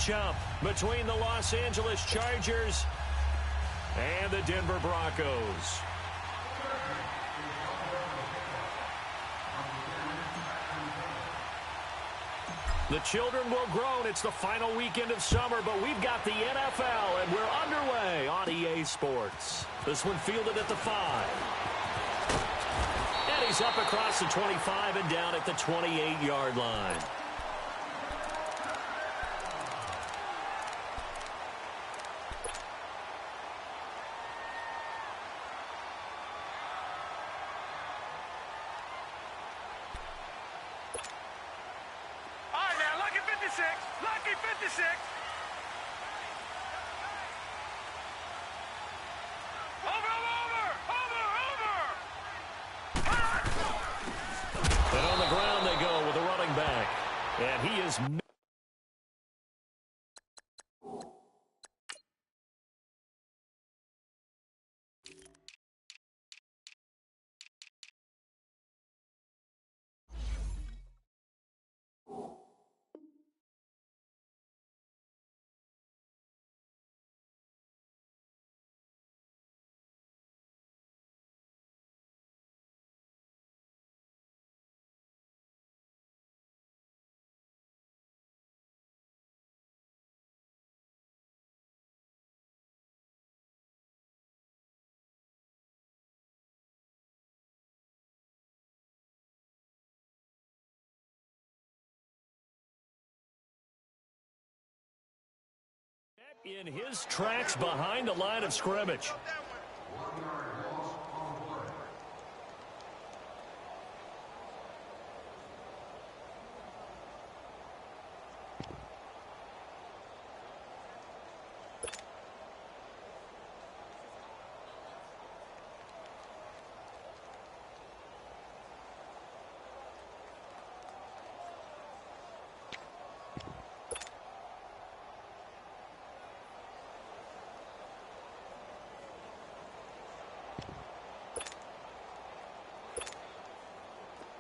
matchup between the Los Angeles Chargers and the Denver Broncos. The children will groan. It's the final weekend of summer, but we've got the NFL, and we're underway on EA Sports. This one fielded at the 5. And he's up across the 25 and down at the 28-yard line. Lucky 56. And on the ground they go with a running back. And he is... in his tracks behind the line of scrimmage.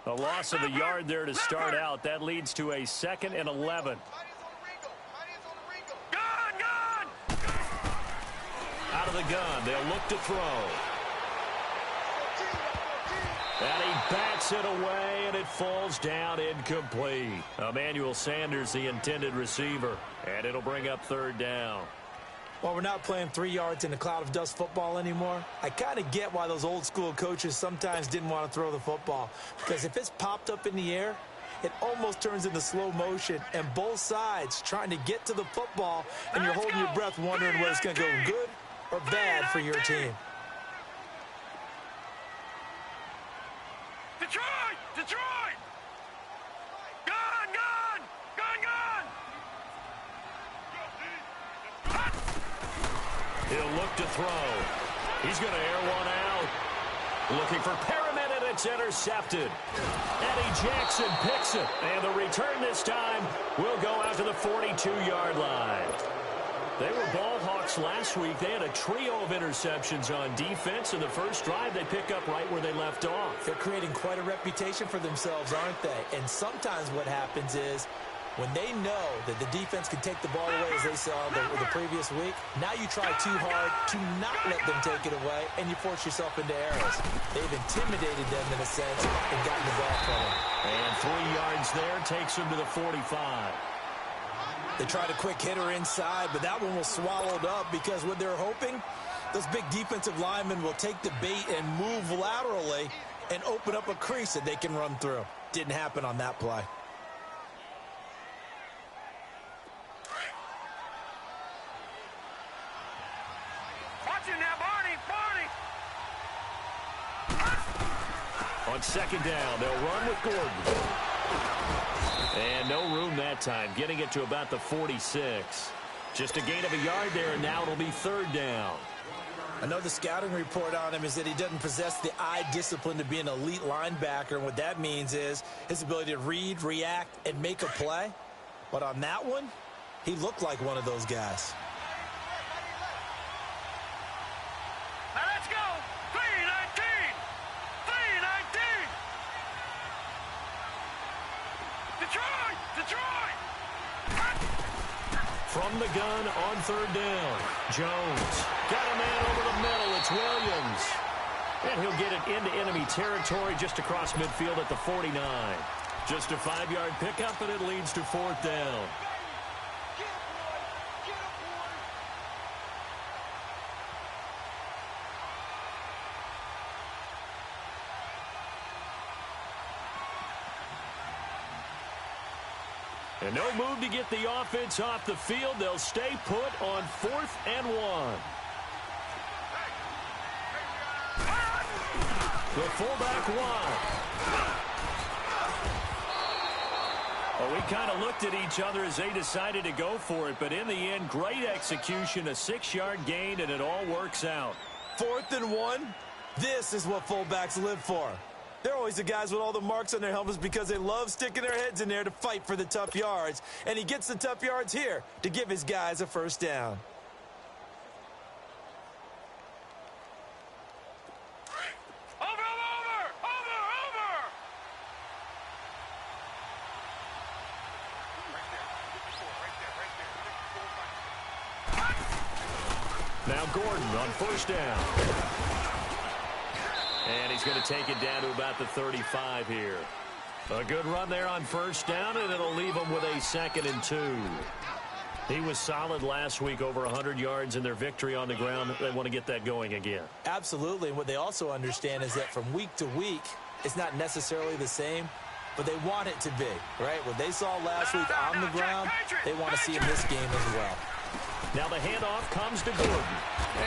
A loss of a yard there to start out. That leads to a 2nd and 11. Out of the gun. They'll look to throw. And he bats it away, and it falls down incomplete. Emmanuel Sanders, the intended receiver. And it'll bring up 3rd down. Well, we're not playing 3 yards in a cloud of dust football anymore. I kind of get why those old school coaches sometimes didn't want to throw the football. Because if it's popped up in the air, it almost turns into slow motion. And both sides trying to get to the football, and you're holding your breath wondering whether it's going to go good or bad for your team. Detroit! Detroit! Gun! Gun! Gun! Gun! He'll look to throw. He's going to air one out. Looking for Perriman, and it's intercepted. Eddie Jackson picks it. And the return this time will go out to the 42-yard line. They were ball hawks last week. They had a trio of interceptions on defense. In the first drive, they pick up right where they left off. They're creating quite a reputation for themselves, aren't they? And sometimes what happens is, when they know that the defense can take the ball away, as they saw the previous week, now you try too hard to not let them take it away, and you force yourself into errors. They've intimidated them in a sense and gotten the ball from them. And 3 yards there takes them to the 45. They tried a quick hitter inside, but that one was swallowed up because what they're hoping, those big defensive linemen will take the bait and move laterally and open up a crease that they can run through. Didn't happen on that play. On 2nd down, they'll run with Gordon. And no room that time, getting it to about the 46. Just a gain of a yard there, and now it'll be 3rd down. I know the scouting report on him is that he doesn't possess the eye discipline to be an elite linebacker, and what that means is his ability to read, react, and make a play. But on that one, he looked like one of those guys. Now let's go! 319! 319! Detroit! Detroit! From the gun on third down. Jones got a man over the middle. It's Williams. And he'll get it into enemy territory just across midfield at the 49. Just a 5-yard pickup, and it leads to fourth down. And no move to get the offense off the field. They'll stay put on 4th and 1. The fullback wide. Well, we kind of looked at each other as they decided to go for it, but in the end, great execution, a 6-yard gain, and it all works out. 4th and 1, this is what fullbacks live for. They're always the guys with all the marks on their helmets because they love sticking their heads in there to fight for the tough yards. And he gets the tough yards here to give his guys a first down. Now Gordon on first down. And he's going to take it down to about the 35 here. A good run there on first down, and it'll leave him with a 2nd and 2. He was solid last week, over 100 yards in their victory on the ground. They want to get that going again. Absolutely. And what they also understand is that from week to week, it's not necessarily the same, but they want it to be, right? What they saw last week on the ground, they want to see in this game as well. Now the handoff comes to Gordon.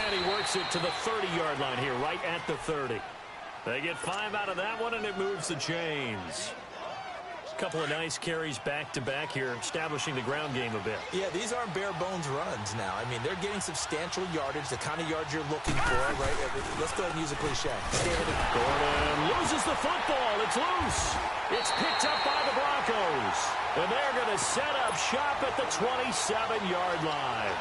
And he works it to the 30-yard line here, right at the 30. They get 5 out of that one, and it moves the chains. A couple of nice carries back-to-back here, establishing the ground game a bit. Yeah, these aren't bare-bones runs now. I mean, they're getting substantial yardage, the kind of yards you're looking for, right? Let's go ahead and use a cliche. Gordon loses the football. It's loose. It's picked up by the Broncos. And they're going to set up shop at the 27-yard line.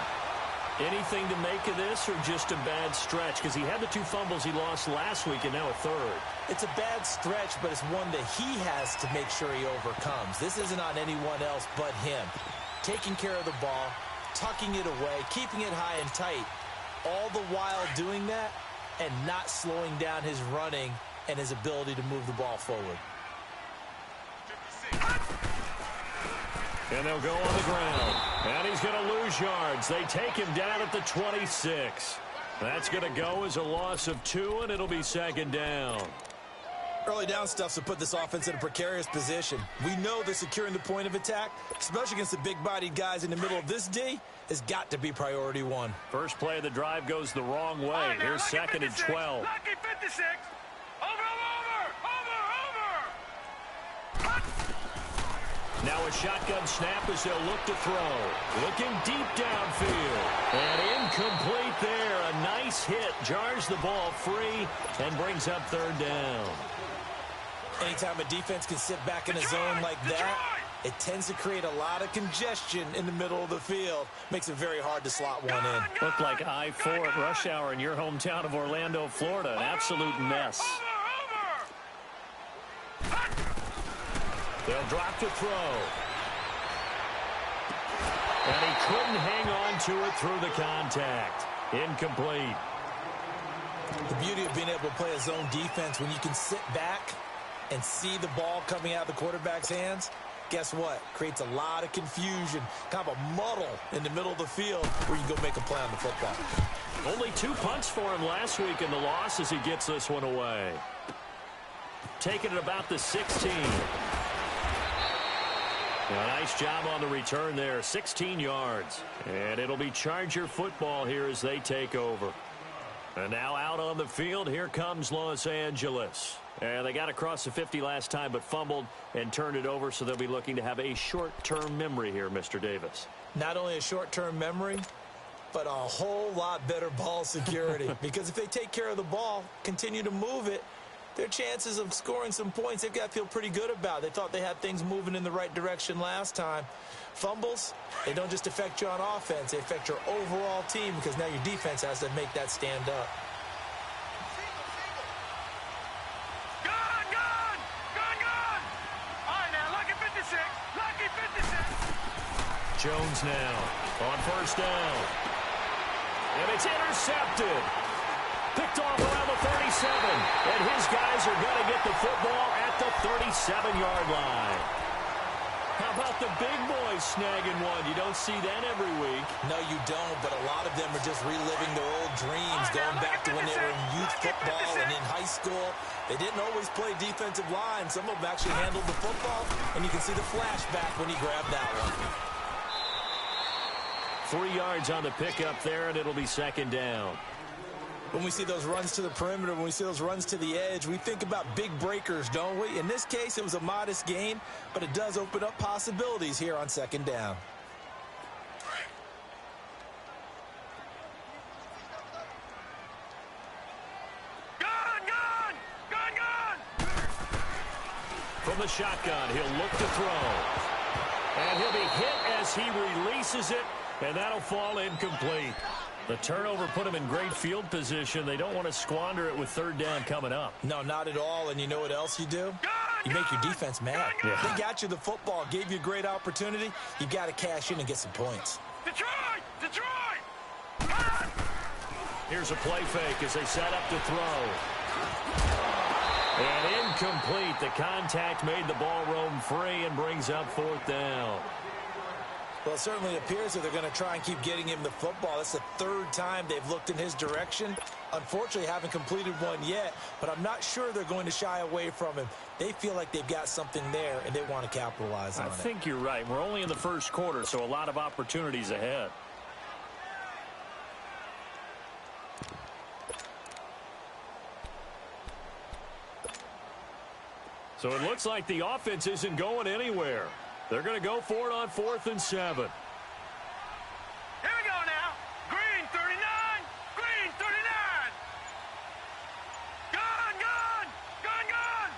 Anything to make of this, or just a bad stretch? Because he had the 2 fumbles he lost last week and now a 3rd. It's a bad stretch, but it's one that he has to make sure he overcomes. This isn't on anyone else but him. Taking care of the ball, tucking it away, keeping it high and tight, all the while doing that and not slowing down his running and his ability to move the ball forward. And they'll go on the ground. And he's going to lose yards. They take him down at the 26. That's going to go as a loss of 2, and it'll be 2nd down. Early down stuff's to put this offense in a precarious position. We know that securing the point of attack, especially against the big-bodied guys in the middle of this D, has got to be priority 1. First play of the drive goes the wrong way. Here's 2nd and 12. Lucky 56. Now a shotgun snap as they'll look to throw. Looking deep downfield. And incomplete there. A nice hit. Jars the ball free and brings up 3rd down. Anytime a defense can sit back in a zone like that, it tends to create a lot of congestion in the middle of the field. Makes it very hard to slot one in. Looked like I-4 at rush hour in your hometown of Orlando, Florida. An absolute mess. They'll drop to throw. And he couldn't hang on to it through the contact. Incomplete. The beauty of being able to play a zone defense, when you can sit back and see the ball coming out of the quarterback's hands, guess what? Creates a lot of confusion, kind of a muddle in the middle of the field where you can go make a play on the football. Only 2 punts for him last week in the loss as he gets this one away. Taking it about the 16. A nice job on the return there, 16 yards. And it'll be Charger football here as they take over. And now out on the field, here comes Los Angeles. And they got across the 50 last time, but fumbled and turned it over, so they'll be looking to have a short-term memory here, Mr. Davis. Not only a short-term memory, but a whole lot better ball security. Because if they take care of the ball, continue to move it, their chances of scoring some points, they've got to feel pretty good about. They thought they had things moving in the right direction last time. Fumbles, they don't just affect you on offense. They affect your overall team because now your defense has to make that stand up. Gone! All right, now, lucky 56. Lucky 56. Jones now On first down. And it's intercepted. Picked off around the 37. And his guys are going to get the football at the 37-yard line. How about the big boys snagging one? You don't see that every week. No, you don't, but a lot of them are just reliving their old dreams, going back to when they were in youth football and in high school. They didn't always play defensive line. Some of them actually handled the football, and you can see the flashback when he grabbed that one. 3 yards on the pickup there, and it'll be second down. When we see those runs to the perimeter, when we see those runs to the edge, we think about big breakers, don't we? In this case, it was a modest gain, but it does open up possibilities here on second down. From the shotgun, he'll look to throw. And he'll be hit as he releases it, and that'll fall incomplete. The turnover put him in great field position. They don't want to squander it with third down coming up. No, not at all. And you know what else you do? You make your defense mad. Yeah. They got you the football, gave you a great opportunity. You got to cash in and get some points. Detroit! Detroit! Here's a play fake as they set up to throw. And incomplete. The contact made the ball roam free and brings up fourth down. Well, it certainly appears that they're going to try and keep getting him the football. That's the third time they've looked in his direction. Unfortunately, haven't completed one yet, but I'm not sure they're going to shy away from him. They feel like they've got something there, and they want to capitalize on it. I think you're right. We're only in the first quarter, so a lot of opportunities ahead. So it looks like the offense isn't going anywhere. They're going to go for it on 4th and 7. Here we go now. Green 39. Green 39. Gun, gun. Gun, gun.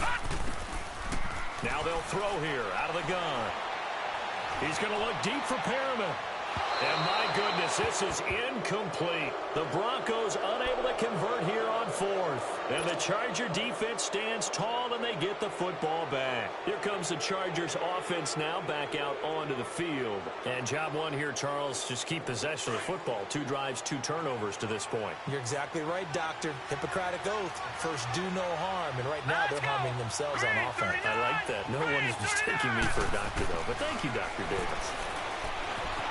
Hut. Now they'll throw here out of the gun. He's going to look deep for Perriman. And my goodness, this is incomplete. The Broncos unable to convert here on 4th. And the Charger defense stands tall and they get the football back. Here comes the Chargers offense now back out onto the field. And job one here, Charles, just keep possession of the football. 2 drives, 2 turnovers to this point. You're exactly right, Doctor. Hippocratic oath. First, do no harm. And right now, they're harming themselves on offense. I like that. No one is mistaking me for a doctor, though. But thank you, Dr. Davis.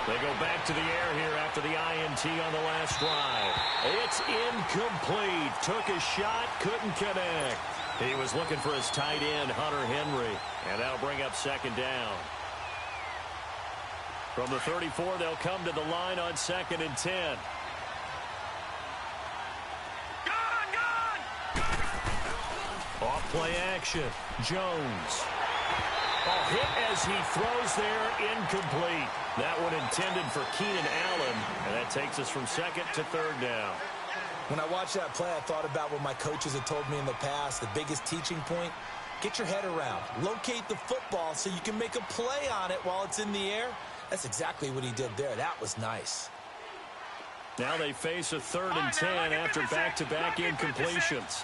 They go back to the air here after the INT on the last drive. It's incomplete. Took a shot, couldn't connect. He was looking for his tight end, Hunter Henry. And that'll bring up second down. From the 34, they'll come to the line on 2nd and 10. Off play action. Jones. Hit as he throws there, incomplete. That one intended for Keenan Allen, and that takes us from 2nd to 3rd down. When I watched that play, I thought about what my coaches had told me in the past. The biggest teaching point, get your head around. Locate the football so you can make a play on it while it's in the air. That's exactly what he did there. That was nice. Now they face a 3rd and 10 after back-to-back incompletions.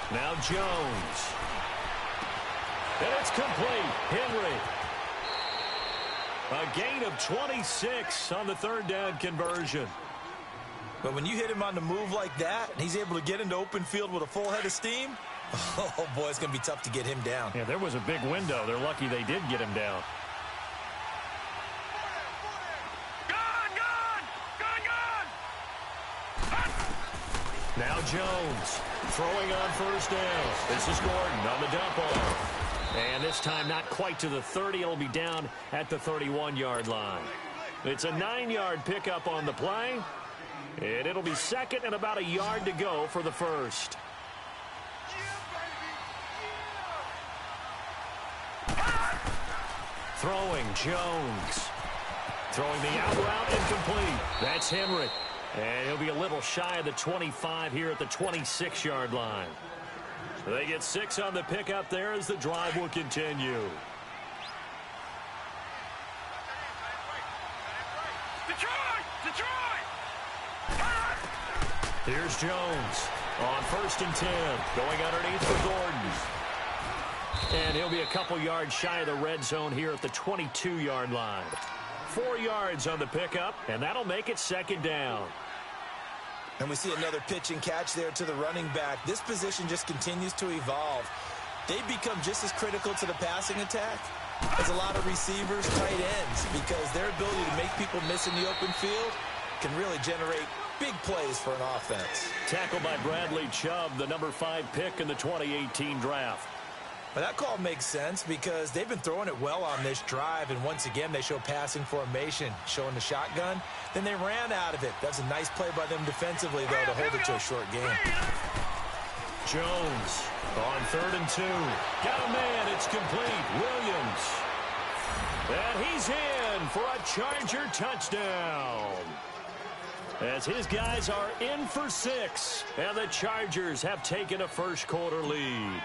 Now Jones. And it's complete. Henry. A gain of 26 on the 3rd down conversion. But when you hit him on the move like that, and he's able to get into open field with a full head of steam, oh, boy, it's going to be tough to get him down. Yeah, there was a big window. They're lucky they did get him down. Now Jones throwing on first down. This is Gordon on the dump off. And this time not quite to the 30. It'll be down at the 31-yard line. It's a 9-yard pickup on the play. And it'll be 2nd and about a yard to go for the 1st. Throwing Jones. Throwing the out route incomplete. That's Henry. And he'll be a little shy of the 25 here at the 26-yard line. So they get 6 on the pickup there as the drive will continue. Detroit! Detroit! Here's Jones on 1st and 10. Going underneath for Gordon. And he'll be a couple yards shy of the red zone here at the 22-yard line. 4 yards on the pickup, and that'll make it second down. And we see another pitch and catch there to the running back. This position just continues to evolve. They become just as critical to the passing attack as a lot of receivers, tight ends, because their ability to make people miss in the open field can really generate big plays for an offense. Tackled by Bradley Chubb, the number 5 pick in the 2018 draft. But that call makes sense because they've been throwing it well on this drive, and once again they show passing formation, showing the shotgun. Then they ran out of it. That's a nice play by them defensively, though, to hold it to a short game. Jones on 3rd and 2. Got a man. It's complete. Williams. And he's in for a Charger touchdown. As his guys are in for 6, and the Chargers have taken a first-quarter lead.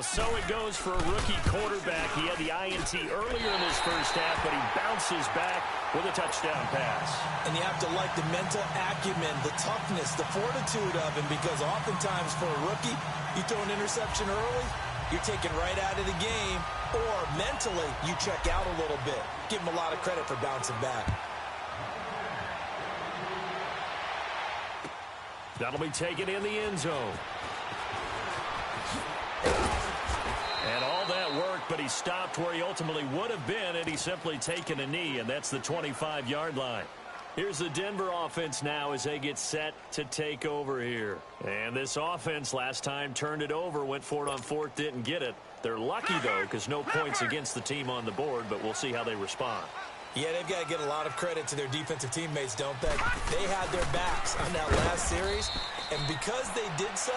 So it goes for a rookie quarterback. He had the INT earlier in his first half, but he bounces back with a touchdown pass. And you have to like the mental acumen, the toughness, the fortitude of him, because oftentimes for a rookie, you throw an interception early, you're taken right out of the game, or mentally you check out a little bit. Give him a lot of credit for bouncing back. That'll be taken in the end zone. And all that work, but he stopped where he ultimately would have been, and he's simply taken a knee, and that's the 25-yard line. Here's the Denver offense now as they get set to take over here. And this offense last time turned it over, went for it on 4th, didn't get it. They're lucky, though, because no points against the team on the board, but we'll see how they respond. Yeah, they've got to get a lot of credit to their defensive teammates, don't they? They had their backs on that last series, and because they did so,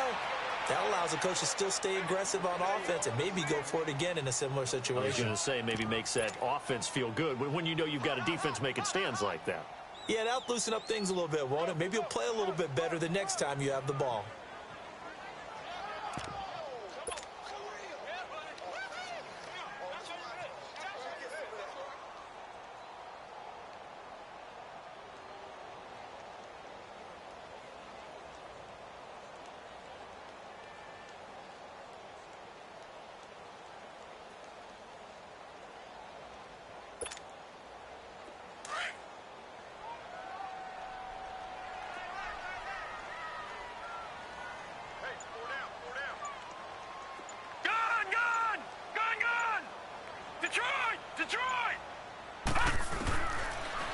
that allows the coach to still stay aggressive on offense and maybe go for it again in a similar situation. I was going to say maybe makes that offense feel good when you know you've got a defense making stands like that. Yeah, that'll loosen up things a little bit, won't it? Maybe you'll play a little bit better the next time you have the ball.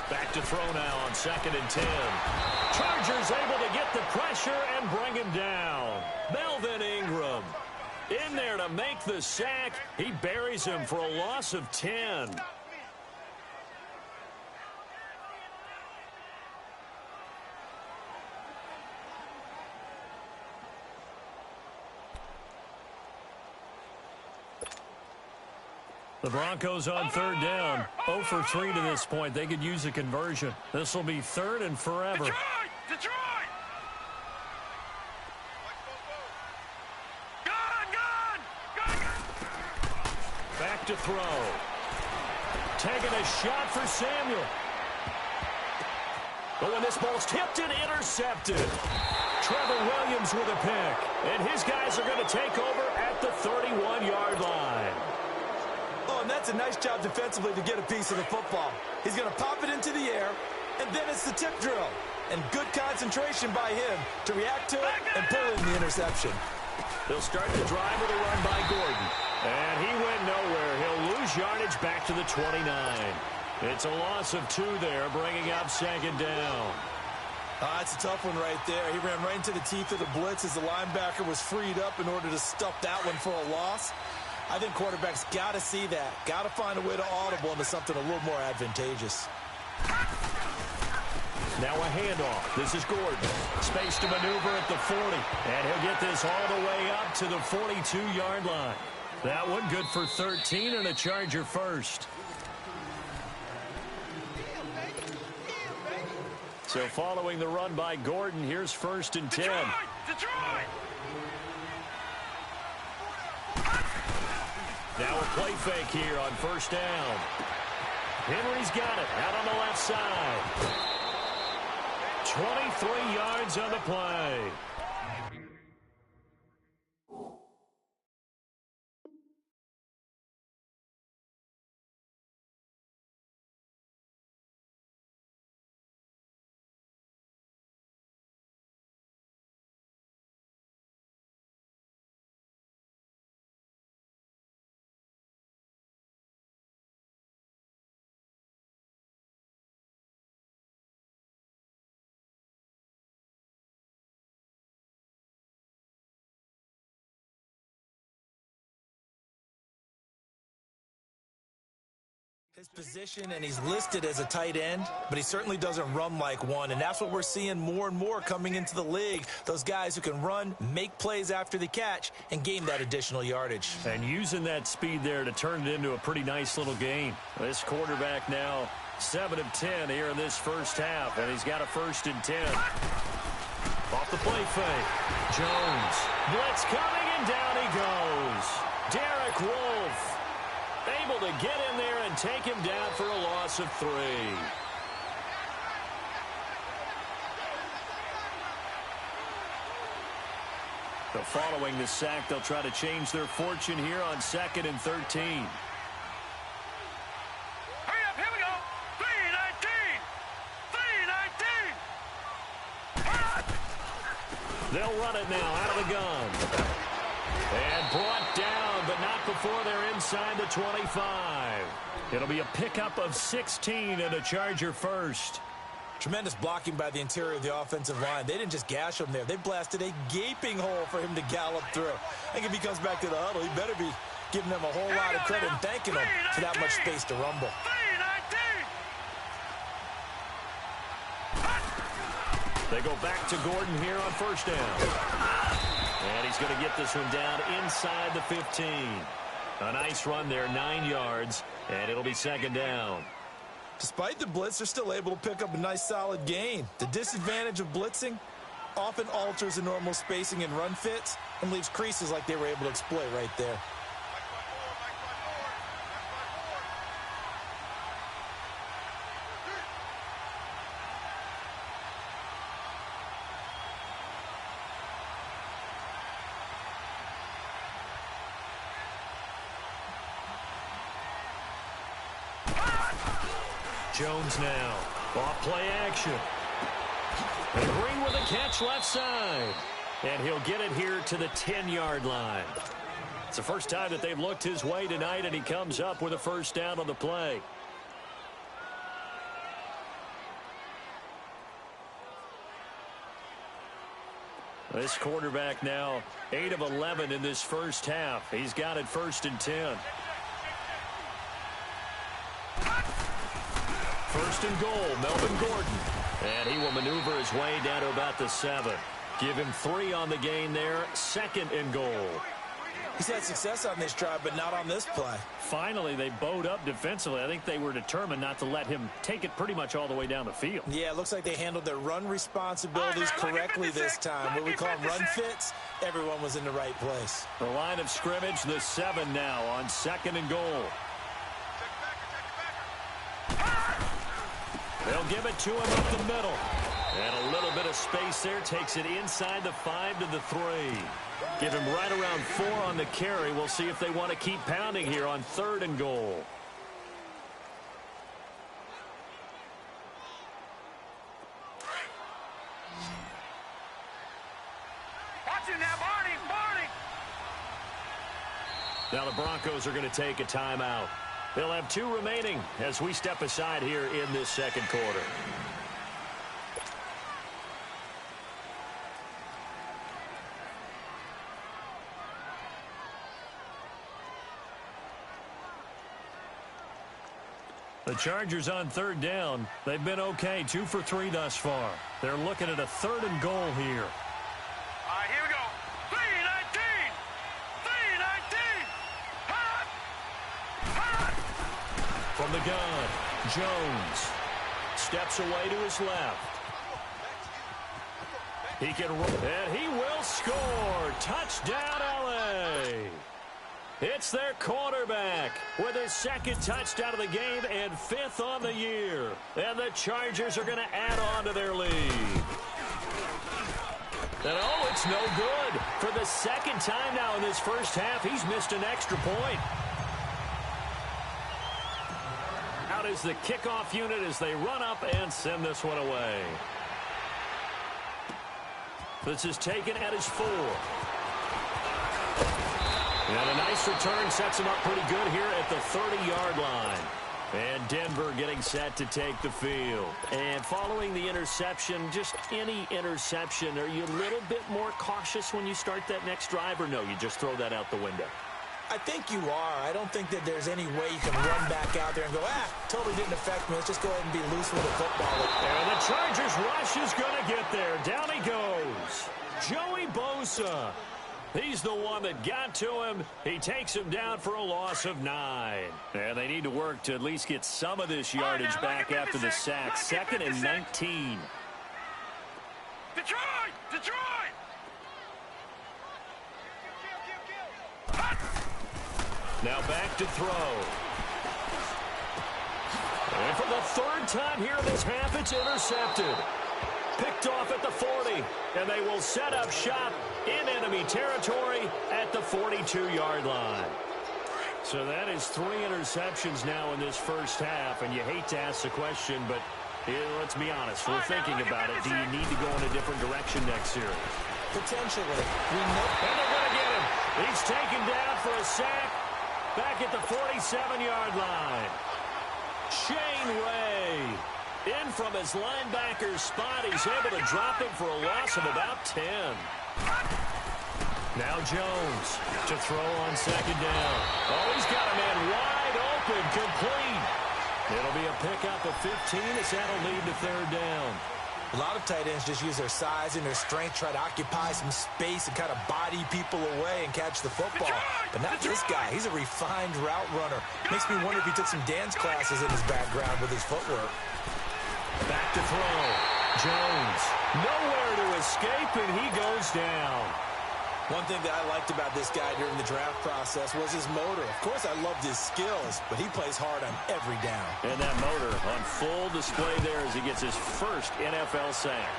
Back to throw now on 2nd and 10. Chargers able to get the pressure and bring him down. Melvin Ingram in there to make the sack. He buries him for a loss of 10. The Broncos on 3rd down. 0 for 3 to this point. They could use a conversion. This will be 3rd and forever. Detroit! Gun! Back to throw. Taking a shot for Samuel. But when this ball's tipped and intercepted. Trevor Williams with a pick. And his guys are going to take over at the 31-yard line. Oh, and that's a nice job defensively to get a piece of the football. He's going to pop it into the air, and then it's the tip drill. And good concentration by him to react to it and pull in the interception. They'll start the drive with a run by Gordon. And he went nowhere. He'll lose yardage back to the 29. It's a loss of 2 there, bringing up 2nd down. That's a tough one right there. He ran right into the teeth of the blitz as the linebacker was freed up in order to stuff that one for a loss. I think quarterbacks got to see that. Got to find a way to audible into something a little more advantageous. Now a handoff. This is Gordon. Space to maneuver at the 40. And he'll get this all the way up to the 42-yard line. That one good for 13 and a Charger first. So following the run by Gordon, here's 1st and 10. Detroit! Now a play fake here on 1st down. Henry's got it out on the left side. 23 yards on the play. His position, and he's listed as a tight end, but he certainly doesn't run like one, and that's what we're seeing more and more coming into the league. Those guys who can run, make plays after the catch, and gain that additional yardage. And using that speed there to turn it into a pretty nice little game. This quarterback now 7 of 10 here in this first half, and he's got a 1st and 10. Off the play fake. Jones. Blitz coming, and down he goes. Derek Wolfe able to get in there and take him down for a loss of 3. So following the sack, they'll try to change their fortune here on 2nd and 13. Hurry up, here we go. 3-19. 3-19. They'll run it now out of the gun. And brought down, but not before they're inside the 25. It'll be a pickup of 16 and a Charger first. Tremendous blocking by the interior of the offensive line. They didn't just gash him there. They blasted a gaping hole for him to gallop through. I think if he comes back to the huddle, he better be giving them a whole lot of credit and thanking them for that much space to rumble. 3-19. They go back to Gordon here on 1st down. And he's going to get this one down inside the 15. A nice run there, 9 yards, and it'll be 2nd down. Despite the blitz, they're still able to pick up a nice solid gain. The disadvantage of blitzing often alters the normal spacing and run fits and leaves creases like they were able to exploit right there. Jones now. Off play action. And Green with a catch left side. And he'll get it here to the 10-yard line. It's the first time that they've looked his way tonight, and he comes up with a 1st down on the play. This quarterback now 8 of 11 in this first half. He's got it 1st and 10. 1st and goal, Melvin Gordon. And he will maneuver his way down to about the 7. Give him 3 on the gain there. 2nd and goal. He's had success on this drive, but not on this play. Finally, they bowed up defensively. I think they were determined not to let him take it pretty much all the way down the field. Yeah, it looks like they handled their run responsibilities correctly this time. What we call them run fits, everyone was in the right place. The line of scrimmage, the 7 now on 2nd and goal. They'll give it to him up the middle. And a little bit of space there. Takes it inside the 5 to the 3. Give him right around 4 on the carry. We'll see if they want to keep pounding here on 3rd and goal. Watch it now, Barney. Barney. Now the Broncos are going to take a timeout. They'll have 2 remaining as we step aside here in this 2nd quarter. The Chargers on 3rd down. They've been okay, 2 for 3 thus far. They're looking at a 3rd and goal here. All right, here we go. 3-19. 3-19. Hot. Hot. From the gun, Jones steps away to his left. He can roll, and he will score. Touchdown, LA. It's their quarterback with his 2nd touchdown of the game and 5th on the year. And the Chargers are going to add on to their lead. And oh, it's no good. For the 2nd time now in this first half, he's missed an extra point. Out is the kickoff unit as they run up and send this one away. This is taken at his 4. And a nice return sets him up pretty good here at the 30-yard line. And Denver getting set to take the field. And following the interception, just any interception, are you a little bit more cautious when you start that next drive, or no, you just throw that out the window? I think you are. I don't think that there's any way you can run back out there and go, totally didn't affect me. Let's just go ahead and be loose with the football. And the Chargers rush is going to get there. Down he goes. Joey Bosa. He's the one that got to him. He takes him down for a loss of 9. And they need to work to at least get some of this yardage back after the sack. 2nd and 19. Detroit! Detroit! Now back to throw. And for the 3rd time here in this half, it's intercepted. Picked off at the 40. And they will set up shop in enemy territory at the 42-yard line. So that is 3 interceptions now in this first half. And you hate to ask the question, but let's be honest. We're thinking about it. Do you need to go in a different direction next series? Potentially. And they're going to get him. He's taken down for a sack. Back at the 47-yard line. Shane Ray. In from his linebacker spot. He's able to drop him for a loss of about 10. Now Jones to throw on 2nd down. Oh, he's got a man wide open. Complete. It'll be a pickup of 15 as that'll lead to 3rd down. A lot of tight ends just use their size and their strength, try to occupy some space and kind of body people away and catch the football. But not this guy. He's a refined route runner. Makes me wonder if he took some dance classes in his background with his footwork. Back to throw. Jones. Nowhere to escape, and he goes down. One thing that I liked about this guy during the draft process was his motor. Of course, I loved his skills, but he plays hard on every down. And that motor on full display there as he gets his first NFL sack.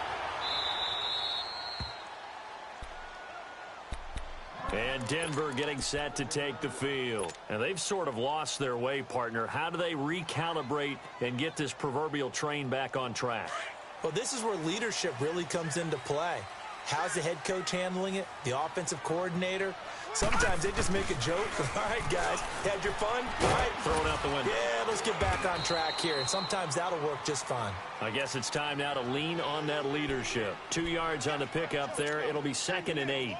And Denver getting set to take the field. And they've sort of lost their way, partner. How do they recalibrate and get this proverbial train back on track? Well, this is where leadership really comes into play. How's the head coach handling it? The offensive coordinator? Sometimes they just make a joke. All right, guys, had your fun? All right. Throw it out the window. Yeah, let's get back on track here. And sometimes that'll work just fine. I guess it's time now to lean on that leadership. 2 yards on the pickup there. It'll be 2nd and 8.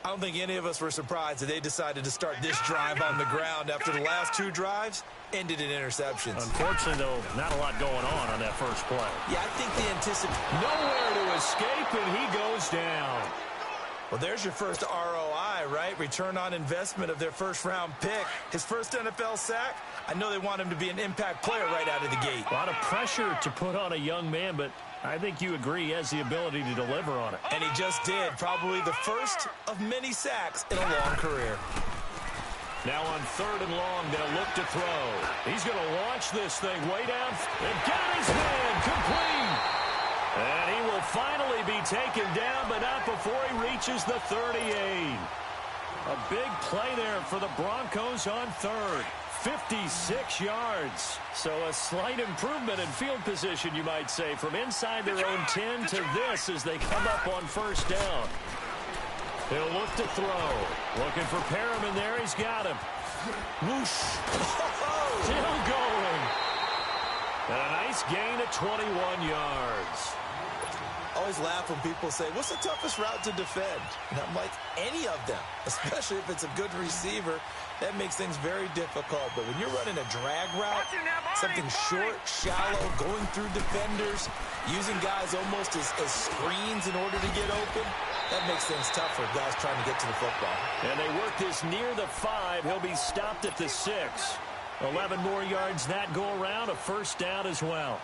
I don't think any of us were surprised that they decided to start this drive on the ground after the last 2 drives ended in interceptions. Unfortunately, though, not a lot going on that first play. Yeah, I think they anticipate. Nowhere to escape, and he goes down. Well, there's your first ROI, right? Return on investment of their first-round pick. His first NFL sack, I know they want him to be an impact player right out of the gate. A lot of pressure to put on a young man, but I think you agree he has the ability to deliver on it. And he just did. Probably the first of many sacks in a long career. Now on 3rd and long, they'll look to throw. He's going to launch this thing way down. And got his man complete. And he will finally be taken down, but not before he reaches the 38. A big play there for the Broncos on 3rd. 56 yards. So a slight improvement in field position, you might say, from inside their own 10 to this as they come up on 1st down. He'll look to throw. Looking for Perriman there. He's got him. Whoosh. Still going. And a nice gain of 21 yards. Always laugh when people say, what's the toughest route to defend? And I'm like, any of them, especially if it's a good receiver. That makes things very difficult. But when you're running a drag route, something short, shallow, going through defenders, using guys almost as screens in order to get open, that makes things tough for guys trying to get to the football. And they work this near the 5. He'll be stopped at the 6. 11 more yards that go around, a 1st down as well.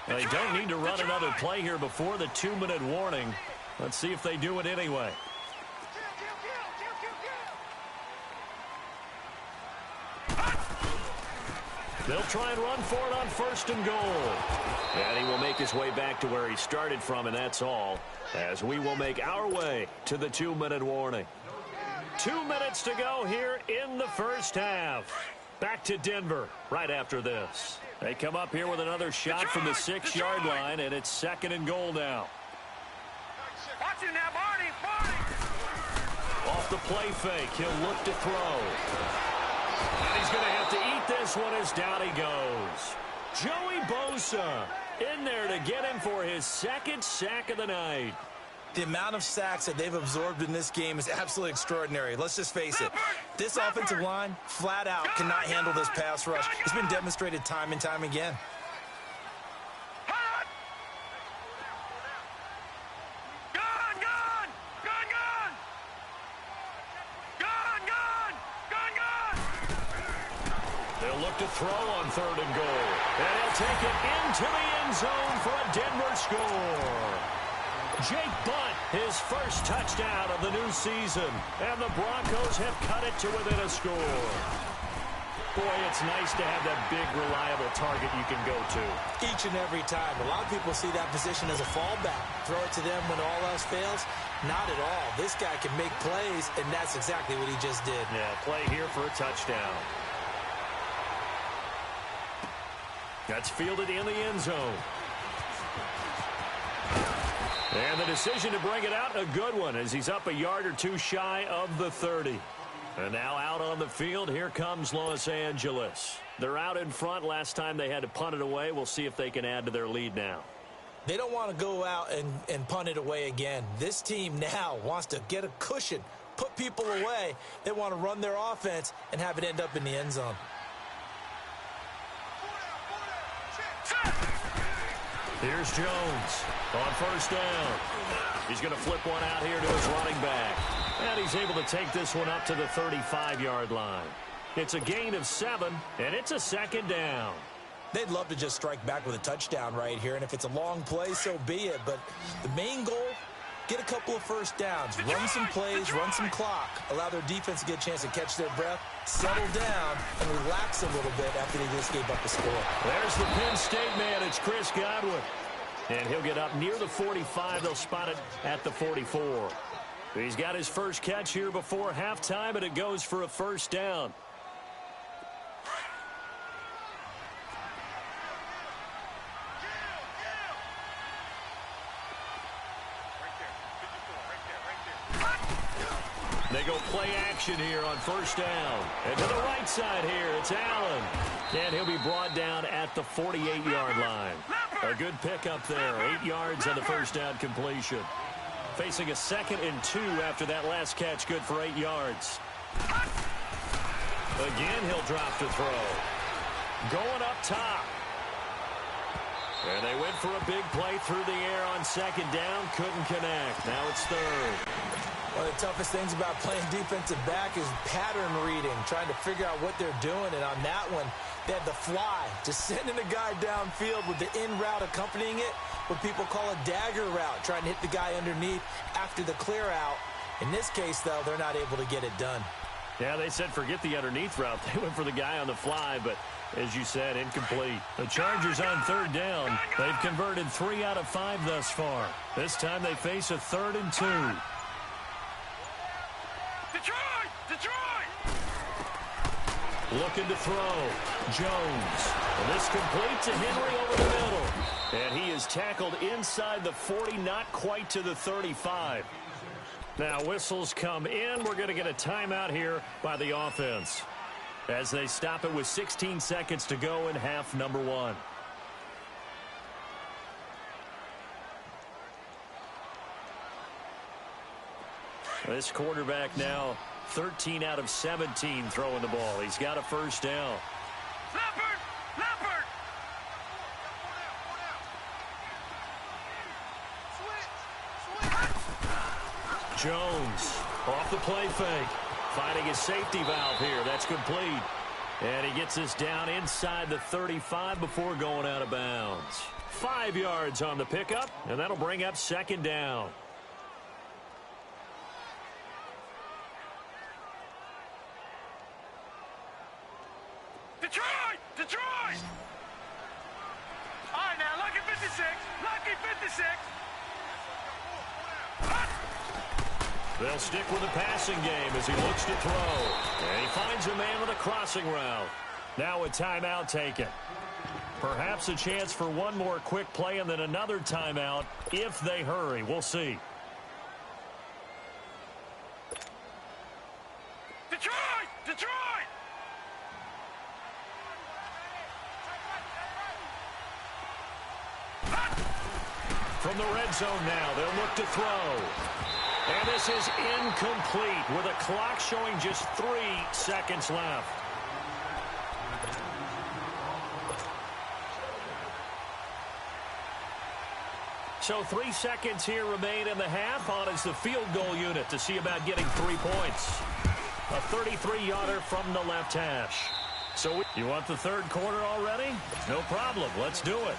They don't need to run another play here before the 2-minute warning. Let's see if they do it anyway. They'll try and run for it on 1st and goal. And he will make his way back to where he started from, and that's all, as we will make our way to the 2-minute warning. 2 minutes to go here in the first half. Back to Denver right after this. They come up here with another shot from the 6-yard line, and it's 2nd and goal now. Watch it now, Barney! Barney! Off the play fake, he'll look to throw. And he's going to have to eat this one as down he goes. Joey Bosa. in there to get him for his second sack of the night. The amount of sacks that they've absorbed in this game is absolutely extraordinary. Let's just face it. This offensive line, flat out, cannot handle this pass rush. It's been demonstrated time and time again. They'll look to throw on 3rd and goal. And he'll take it into the end zone for a Denver score. Jake Butt, his first touchdown of the new season. And the Broncos have cut it to within a score. Boy, it's nice to have that big, reliable target you can go to. Each and every time. A lot of people see that position as a fallback. Throw it to them when all else fails. Not at all. This guy can make plays, and that's exactly what he just did. Yeah, play here for a touchdown. That's fielded in the end zone. And the decision to bring it out, a good one, as he's up a yard or two shy of the 30. And now out on the field, here comes Los Angeles. They're out in front. Last time they had to punt it away. We'll see if they can add to their lead now. They don't want to go out and punt it away again. This team now wants to get a cushion, put people away. They want to run their offense and have it end up in the end zone. Here's Jones on 1st down. He's going to flip one out here to his running back. And he's able to take this one up to the 35-yard line. It's a gain of 7, and it's a 2nd down. They'd love to just strike back with a touchdown right here, and if it's a long play, so be it. But the main goal, get a couple of first downs, run some plays, run some clock, allow their defense to get a chance to catch their breath, settle down, and relax a little bit after they just gave up a score. There's the Penn State man. It's Chris Godwin. And he'll get up near the 45. They'll spot it at the 44. He's got his first catch here before halftime, and it goes for a 1st down. They go play action here on 1st down. And to the right side here, it's Allen. And he'll be brought down at the 48-yard line. A good pickup there. 8 yards on the 1st down completion. Facing a 2nd and 2 after that last catch. Good for 8 yards. Again, he'll drop to throw. Going up top. And they went for a big play through the air on 2nd down. Couldn't connect. Now it's 3rd. One of the toughest things about playing defensive back is pattern reading, trying to figure out what they're doing. And on that one, they had the fly, just sending a guy downfield with the in route accompanying it, what people call a dagger route, trying to hit the guy underneath after the clear out. In this case, though, they're not able to get it done. Yeah, they said forget the underneath route. They went for the guy on the fly, but as you said, incomplete. The Chargers on 3rd down. They've converted 3 out of 5 thus far. This time they face a 3rd and 2. Detroit! Looking to throw. Jones. And this complete to Henry over the middle. And he is tackled inside the 40, not quite to the 35. Now whistles come in. We're going to get a timeout here by the offense, as they stop it with 16 seconds to go in half number 1. This quarterback now 13 out of 17 throwing the ball. He's got a 1st down. Leopard! Jones off the play fake. Finding his safety valve here. That's complete. And he gets this down inside the 35 before going out of bounds. 5 yards on the pickup, and that'll bring up 2nd down. Detroit! All right, now, lucky 56. Lucky 56. They'll stick with the passing game as he looks to throw. And he finds a man with a crossing route. Now a timeout taken. Perhaps a chance for one more quick play and then another timeout if they hurry. We'll see. Detroit! From the red zone now, they'll look to throw. And this is incomplete with a clock showing just 3 seconds left. So 3 seconds here remain in the half. On is the field goal unit to see about getting 3 points. A 33-yarder from the left hash. So you want the third quarter already? No problem. Let's do it.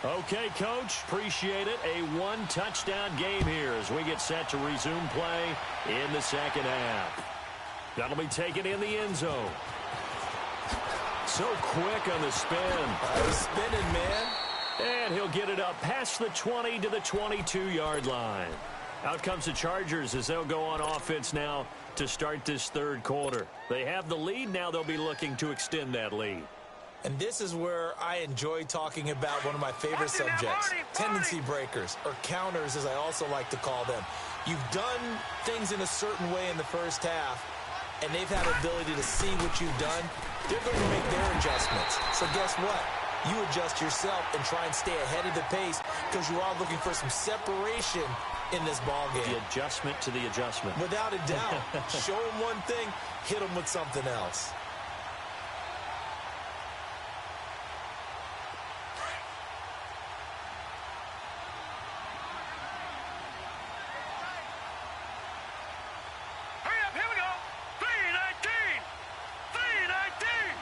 Okay, Coach. Appreciate it. A 1-touchdown game here as we get set to resume play in the second half. That'll be taken in the end zone. So quick on the spin. He's spinning, man. And he'll get it up past the 20 to the 22-yard line. Out comes the Chargers as they'll go on offense now to start this third quarter. They have the lead. Now they'll be looking to extend that lead. And this is where I enjoy talking about one of my favorite subjects, tendency breakers, or counters as I also like to call them. You've done things in a certain way in the first half, and they've had the ability to see what you've done. They're going to make their adjustments. So guess what? You adjust yourself and try and stay ahead of the pace because you are looking for some separation in this ball game. The adjustment to the adjustment. Without a doubt. Show them one thing, hit them with something else. Hurry up, here we go. 3:19. 3:19.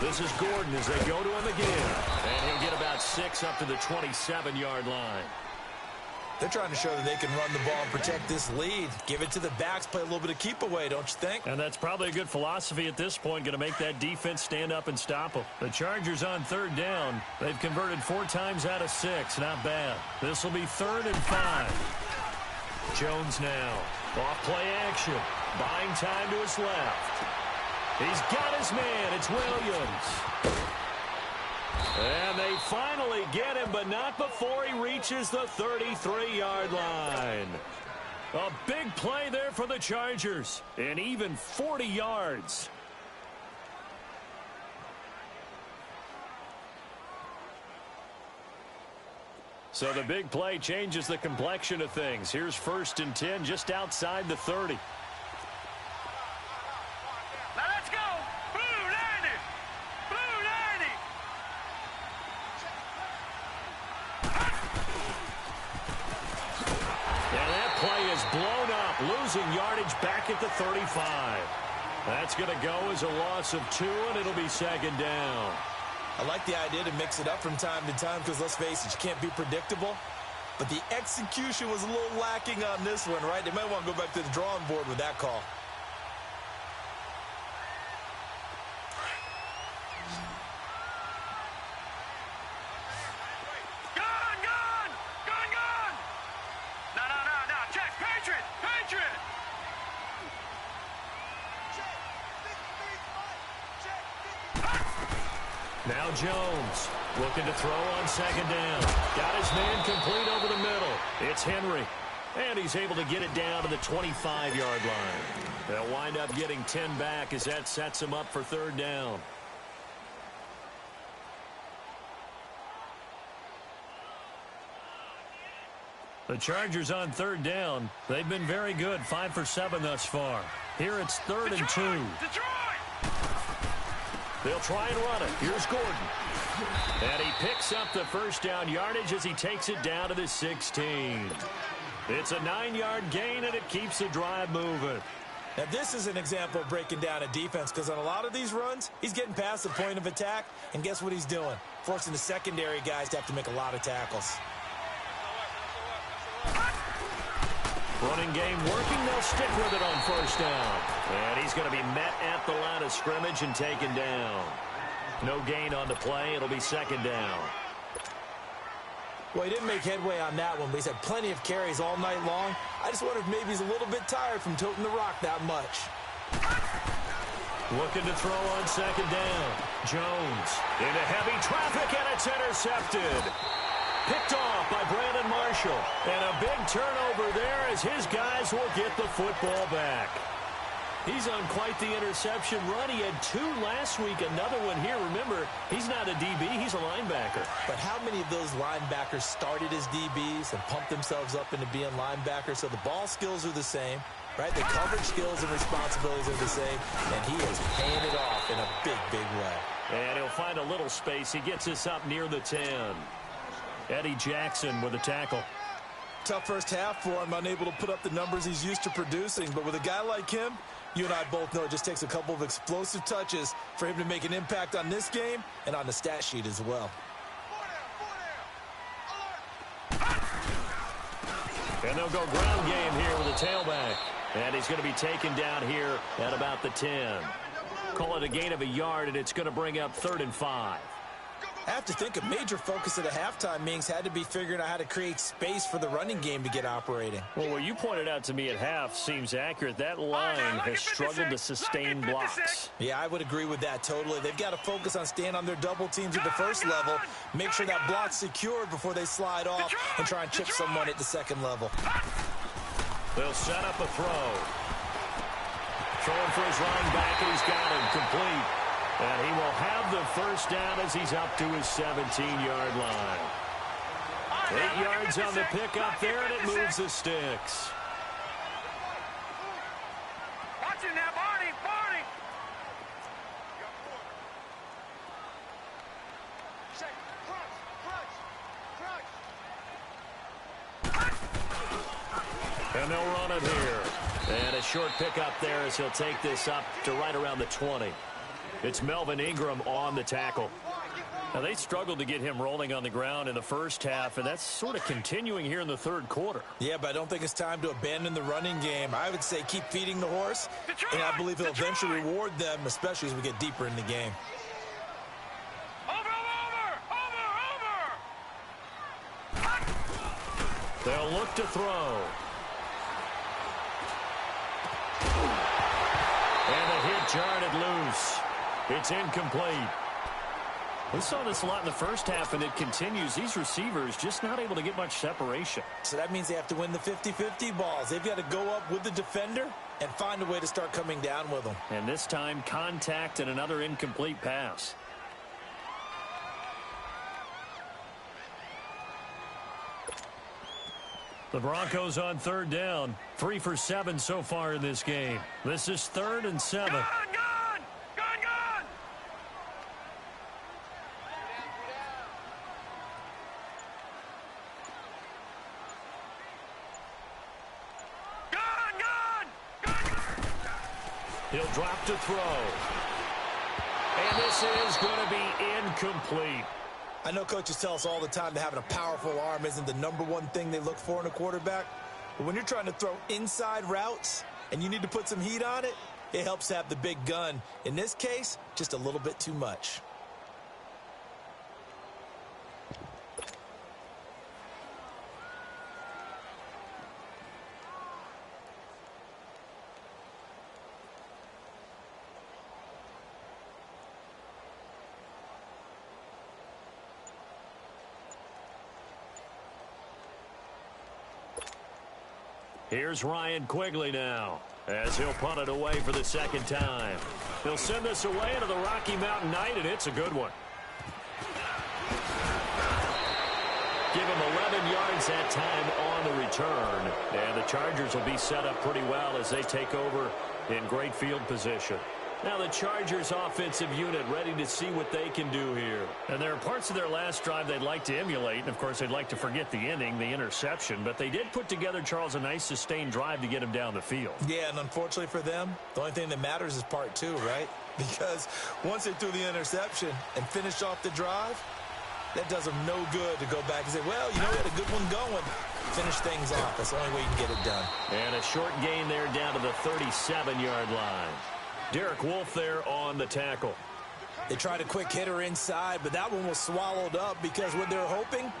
This is Gordon as they go to him again. And he'll get about 6 up to the 27-yard line. They're trying to show that they can run the ball and protect this lead. Give it to the backs, play a little bit of keep away, don't you think? And that's probably a good philosophy at this point, going to make that defense stand up and stop them. The Chargers on third down. They've converted 4 times out of 6. Not bad. This will be 3rd and 5. Jones now. Off play action. Buying time to his left. He's got his man. It's Williams. And they finally get him, but not before he reaches the 33-yard line. A big play there for the Chargers. And even 40 yards. So the big play changes the complexion of things. Here's 1st and 10 just outside the 30. Now let's go. Blue 90. Blue 90. And that play is blown up, losing yardage back at the 35. That's going to go as a loss of 2, and it'll be 2nd down. I like the idea to mix it up from time to time because, let's face it, you can't be predictable. But the execution was a little lacking on this one, right? They might want to go back to the drawing board with that call. Gone, gone. Gone, gone. No. Check. Patriot. Patriot. Now Jones looking to throw on 2nd down. Got his man complete over the middle. It's Henry. And he's able to get it down to the 25-yard line. They'll wind up getting 10 back as that sets him up for 3rd down. The Chargers on 3rd down. They've been very good, 5 for 7 thus far. Here it's 3rd and 2. Detroit. They'll try and run it. Here's Gordon. And he picks up the 1st down yardage as he takes it down to the 16. It's a 9-yard gain, and it keeps the drive moving. Now, this is an example of breaking down a defense because on a lot of these runs, he's getting past the point of attack, and guess what he's doing? Forcing the secondary guys to have to make a lot of tackles. Running game working. They'll stick with it on 1st down. And he's going to be met at the line of scrimmage and taken down. No gain on the play. It'll be 2nd down. Well, he didn't make headway on that one, but he's had plenty of carries all night long. I just wonder if maybe he's a little bit tired from toting the rock that much. Looking to throw on 2nd down. Jones into heavy traffic, and it's intercepted. Picked off by Brandon Marshall. And a big turnover there as his guys will get the football back. He's on quite the interception run. He had 2 last week, another one here. Remember, he's not a DB, he's a linebacker. But how many of those linebackers started as DBs and pumped themselves up into being linebackers? So the ball skills are the same, right? The coverage skills and responsibilities are the same, and he is paying it off in a big, big way. And he'll find a little space. He gets us up near the 10. Eddie Jackson with a tackle. Tough first half for him, unable to put up the numbers he's used to producing. But with a guy like him, you and I both know it just takes a couple of explosive touches for him to make an impact on this game and on the stat sheet as well. And they'll go ground game here with a tailback. And he's going to be taken down here at about the 10. Call it a gain of a yard, and it's going to bring up 3rd and 5. I have to think a major focus at the halftime, Mings, had to be figuring out how to create space for the running game to get operating. Well, what you pointed out to me at half seems accurate. That line has struggled to sustain blocks. Yeah, I would agree with that totally. They've got to focus on staying on their double teams at the first level, make sure that block's secured before they slide off and try and chip someone at the second level. They'll set up a throw. Throwing for his running back, and he's got him complete. And he will have the first down as he's up to his 17-yard line. 8 yards on the pickup there, and it moves the sticks. Watch it now, Barney, Barney. And they'll run it here. And a short pickup there as he'll take this up to right around the 20. It's Melvin Ingram on the tackle. Now, they struggled to get him rolling on the ground in the first half, and that's sort of continuing here in the third quarter. Yeah, but I don't think it's time to abandon the running game. I would say keep feeding the horse, and I believe he'll eventually reward them, especially as we get deeper in the game. They'll look to throw. And the hit jarred it loose. It's incomplete. We saw this a lot in the first half, and it continues. These receivers just not able to get much separation. So that means they have to win the 50-50 balls. They've got to go up with the defender and find a way to start coming down with them. And this time, contact and another incomplete pass. The Broncos on 3rd down. 3 for 7 so far in this game. This is 3rd and 7. Gone! He'll drop to throw. And this is going to be incomplete. I know coaches tell us all the time that having a powerful arm isn't the #1 thing they look for in a quarterback. But when you're trying to throw inside routes and you need to put some heat on it, it helps to have the big gun. In this case, just a little bit too much. Here's Ryan Quigley now, as he'll punt it away for the 2nd time. He'll send this away into the Rocky Mountain Night, and it's a good one. Give him 11 yards that time on the return. And the Chargers will be set up pretty well as they take over in great field position. Now the Chargers offensive unit ready to see what they can do here. And there are parts of their last drive they'd like to emulate. And, of course, they'd like to forget the inning, the interception. But they did put together, Charles, a nice sustained drive to get him down the field. Yeah, and unfortunately for them, the only thing that matters is part 2, right? Because once they threw the interception and finished off the drive, that does them no good to go back and say, well, you know, we had a good one going. Finish things off. That's the only way you can get it done. And a short gain there down to the 37-yard line. Derek Wolfe there on the tackle. They tried a quick hitter inside, but that one was swallowed up because what they're hoping,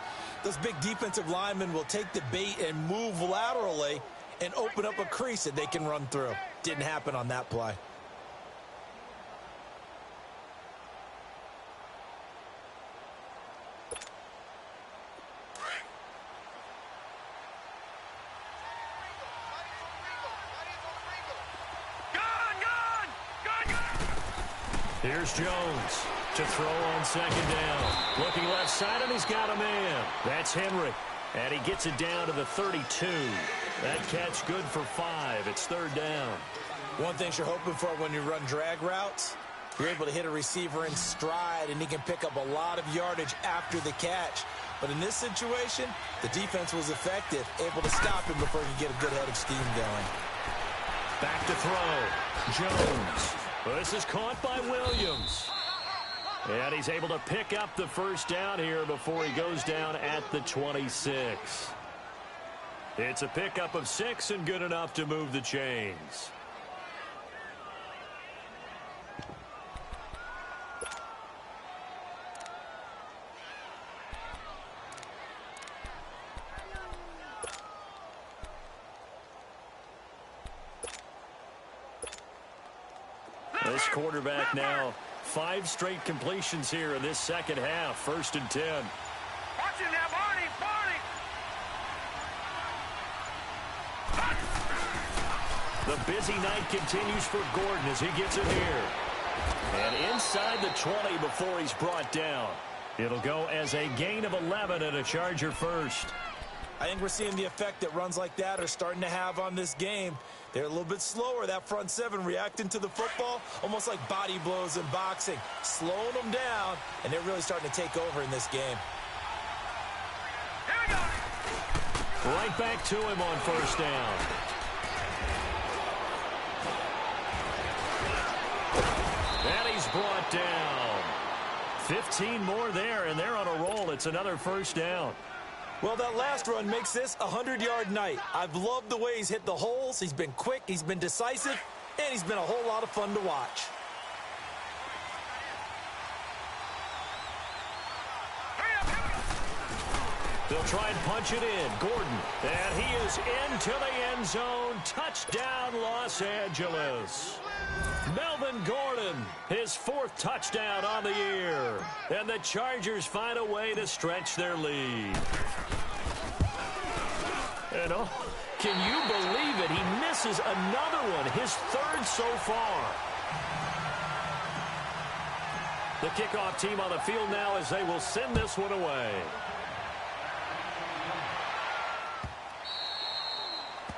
those big defensive linemen will take the bait and move laterally and open up a crease that they can run through. Didn't happen on that play. Gone! Here's Jones to throw on second down. Looking left side, and he's got a man. That's Henry. And he gets it down to the 32. That catch good for 5. It's third down. One thing you're hoping for when you run drag routes, you're able to hit a receiver in stride, and he can pick up a lot of yardage after the catch. But in this situation, the defense was effective, able to stop him before he could get a good head of steam going. Back to throw. Jones. This is caught by Williams. And he's able to pick up the first down here before he goes down at the 26. It's a pickup of 6 and good enough to move the chains. This quarterback now 5 straight completions here in this second half. 1st and 10. Watch him now, Barney, Barney. The busy night continues for Gordon as he gets it here. And inside the 20 before he's brought down. It'll go as a gain of 11 and a Charger first. I think we're seeing the effect that runs like that are starting to have on this game. They're a little bit slower, that front 7, reacting to the football, almost like body blows in boxing, slowing them down, and they're really starting to take over in this game. Here we go. Right back to him on first down. And he's brought down. 15 more there, and they're on a roll. It's another first down. Well, that last run makes this a 100-yard night. I've loved the way he's hit the holes. He's been quick, he's been decisive, and he's been a whole lot of fun to watch. They'll try and punch it in. Gordon, and he is into the end zone. Touchdown, Los Angeles. Melvin Gordon, his 4th touchdown on the year. And the Chargers find a way to stretch their lead. And oh, can you believe it? He misses another one, his 3rd so far. The kickoff team on the field now as they will send this one away.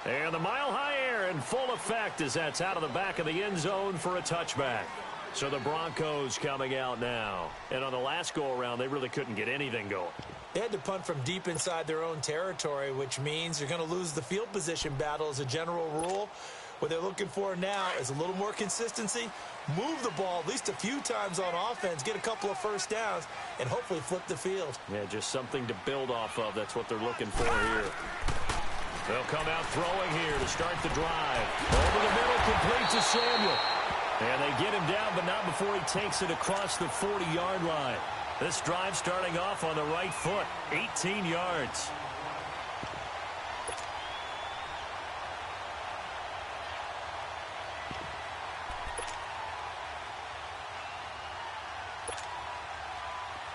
And the mile-high air in full effect as that's out of the back of the end zone for a touchback. So the Broncos coming out now. And on the last go-around, they really couldn't get anything going. They had to punt from deep inside their own territory, which means you're going to lose the field position battle as a general rule. What they're looking for now is a little more consistency, move the ball at least a few times on offense, get a couple of first downs, and hopefully flip the field. Yeah, just something to build off of. That's what they're looking for here. They'll come out throwing here to start the drive. Over the middle, complete to Samuel. And they get him down, but not before he takes it across the 40-yard line. This drive starting off on the right foot, 18 yards.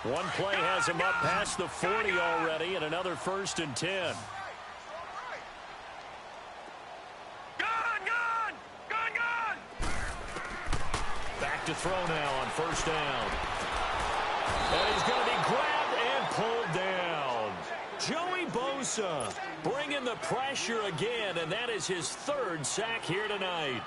One play has him up past the 40 already, and another 1st and 10. Back to throw now on first down. And he's going to be grabbed and pulled down. Joey Bosa bringing the pressure again, and that is his 3rd sack here tonight.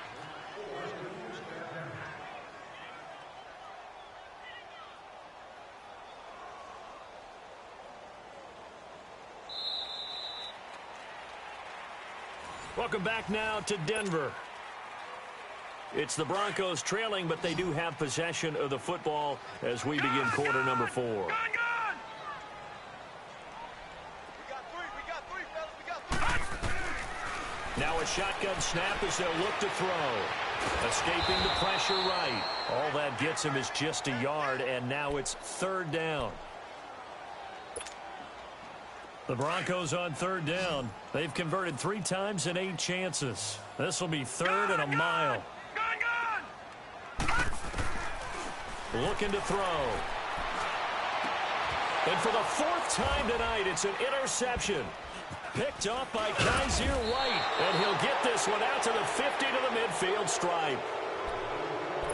Welcome back now to Denver. It's the Broncos trailing, but they do have possession of the football as we begin quarter number 4. We got 3, fellas. We got 3. Now a shotgun snap as they'll look to throw. Escaping the pressure right. All that gets him is just a yard, and now it's 3rd down. The Broncos on 3rd down. They've converted 3 times in 8 chances. This will be 3rd and a mile. Looking to throw. And for the 4th time tonight, it's an interception. Picked off by Kaiser White. And he'll get this one out to the 50 to the midfield stripe.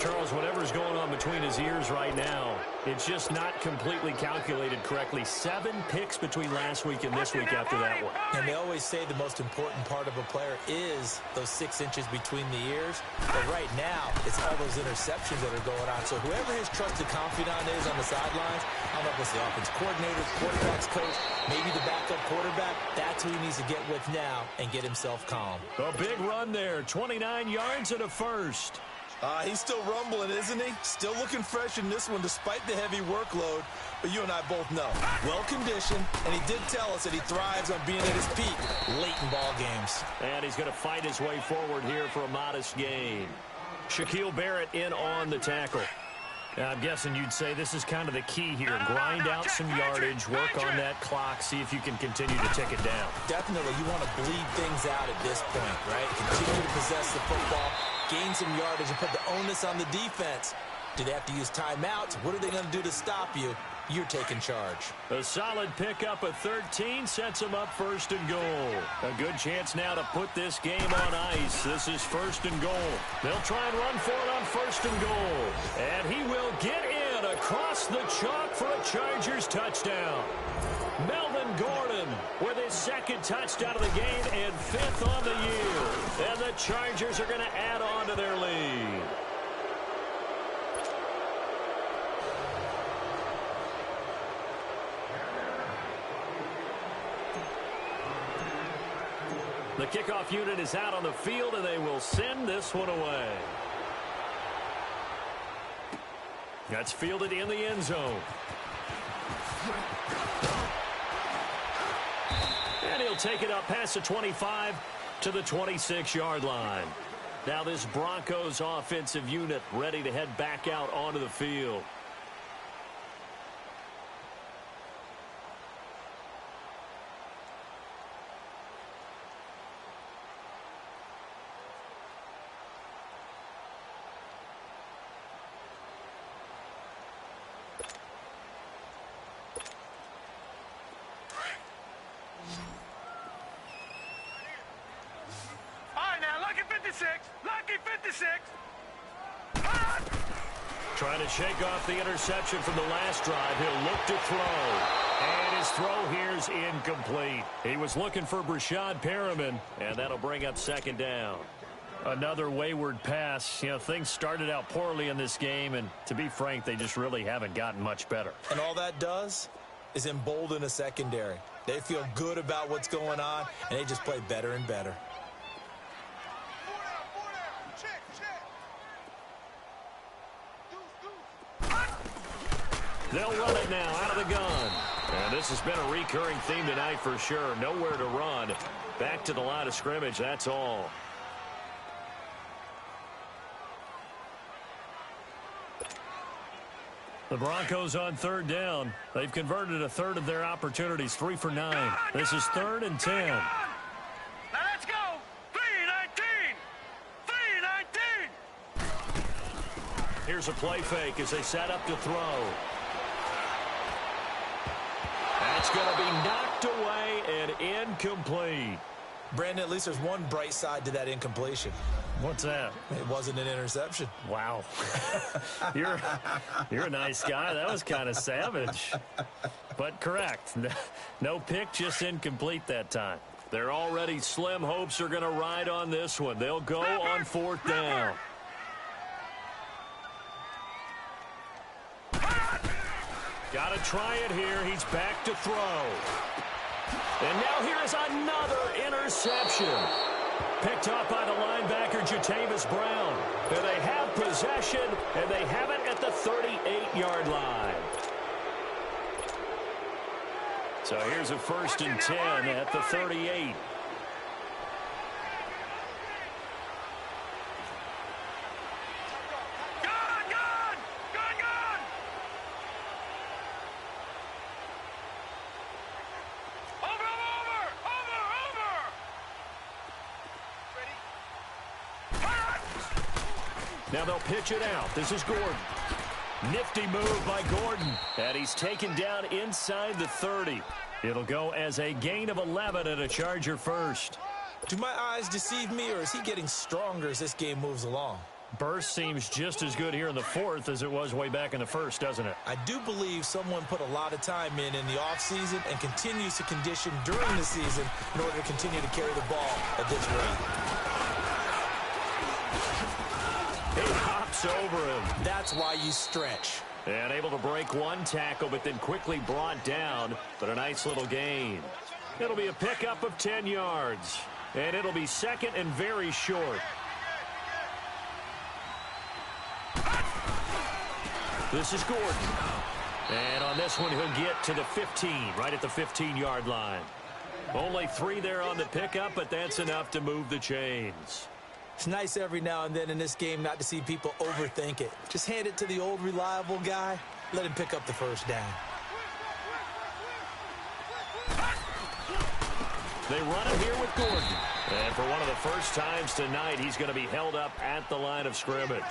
Charles, whatever's going on between his ears right now, it's just not completely calculated correctly. 7 picks between last week and this week after that one. And they always say the most important part of a player is those 6 inches between the ears. But right now, it's all those interceptions that are going on. So whoever his trusted confidant is on the sidelines, I don't know if it's the offense coordinator, quarterback's coach, maybe the backup quarterback, that's who he needs to get with now and get himself calm. A big run there, 29 yards and a first. He's still rumbling, isn't he? Still looking fresh in this one despite the heavy workload. But you and I both know, well-conditioned, and he did tell us that he thrives on being at his peak late in ball games. And he's going to fight his way forward here for a modest gain. Shaquille Barrett in on the tackle. I'm guessing you'd say this is kind of the key here. Grind out some yardage, work on that clock, see if you can continue to tick it down. Definitely, you want to bleed things out at this point, right? Continue to possess the football, gain some yardage, and put the onus on the defense. Do they have to use timeouts? What are they going to do to stop you? You're taking charge. A solid pickup of 13 sets him up 1st and goal. A good chance now to put this game on ice. This is 1st and goal. They'll try and run for it on 1st and goal. And he will get in across the chalk for a Chargers touchdown. Melvin Gordon with his 2nd touchdown of the game and 5th on the year. And the Chargers are going to add on to their lead. The kickoff unit is out on the field, and they will send this one away. That's fielded in the end zone. And he'll take it up past the 25 to the 26-yard line. Now this Broncos offensive unit ready to head back out onto the field. Lucky 56. Trying to shake off the interception from the last drive. He'll look to throw. And his throw here's incomplete. He was looking for Brashad Perriman, and that'll bring up 2nd down. Another wayward pass. You know, things started out poorly in this game, and to be frank, they just really haven't gotten much better. And all that does is embolden a secondary. They feel good about what's going on, and they just play better and better. They'll run it now out of the gun. And this has been a recurring theme tonight for sure. Nowhere to run. Back to the line of scrimmage, that's all. The Broncos on 3rd down. They've converted a 1/3 of their opportunities, 3 for 9. This is 3rd and 10. Now let's go. 3-19. 3-19. Here's a play fake as they set up to throw. That's going to be knocked away and incomplete. Brandon, at least there's one bright side to that incompletion. What's that? It wasn't an interception. Wow. You're a nice guy. That was kind of savage. But correct. No pick, just incomplete that time. Their already slim hopes are going to ride on this one. They'll go on 4th down. Got to try it here. He's back to throw. And now here is another interception. Picked up by the linebacker, Jatavis Brown. And they have possession, and they have it at the 38-yard line. So here's a 1st and 10 at the 38. Now they'll pitch it out. This is Gordon. Nifty move by Gordon. And he's taken down inside the 30. It'll go as a gain of 11 and a Charger 1st. Do my eyes deceive me, or is he getting stronger as this game moves along? Burst seems just as good here in the fourth as it was way back in the first, doesn't it? I do believe someone put a lot of time in the offseason and continues to condition during the season in order to continue to carry the ball at this rate. He hops over him. That's why you stretch. And able to break one tackle, but then quickly brought down. But a nice little gain. It'll be a pickup of 10 yards. And it'll be second and very short. This is Gordon. And on this one, he'll get to the 15, right at the 15-yard line. Only 3 there on the pickup, but that's enough to move the chains. It's nice every now and then in this game not to see people overthink it. Just hand it to the old reliable guy. Let him pick up the first down. They run him here with Gordon. And for one of the first times tonight, he's going to be held up at the line of scrimmage.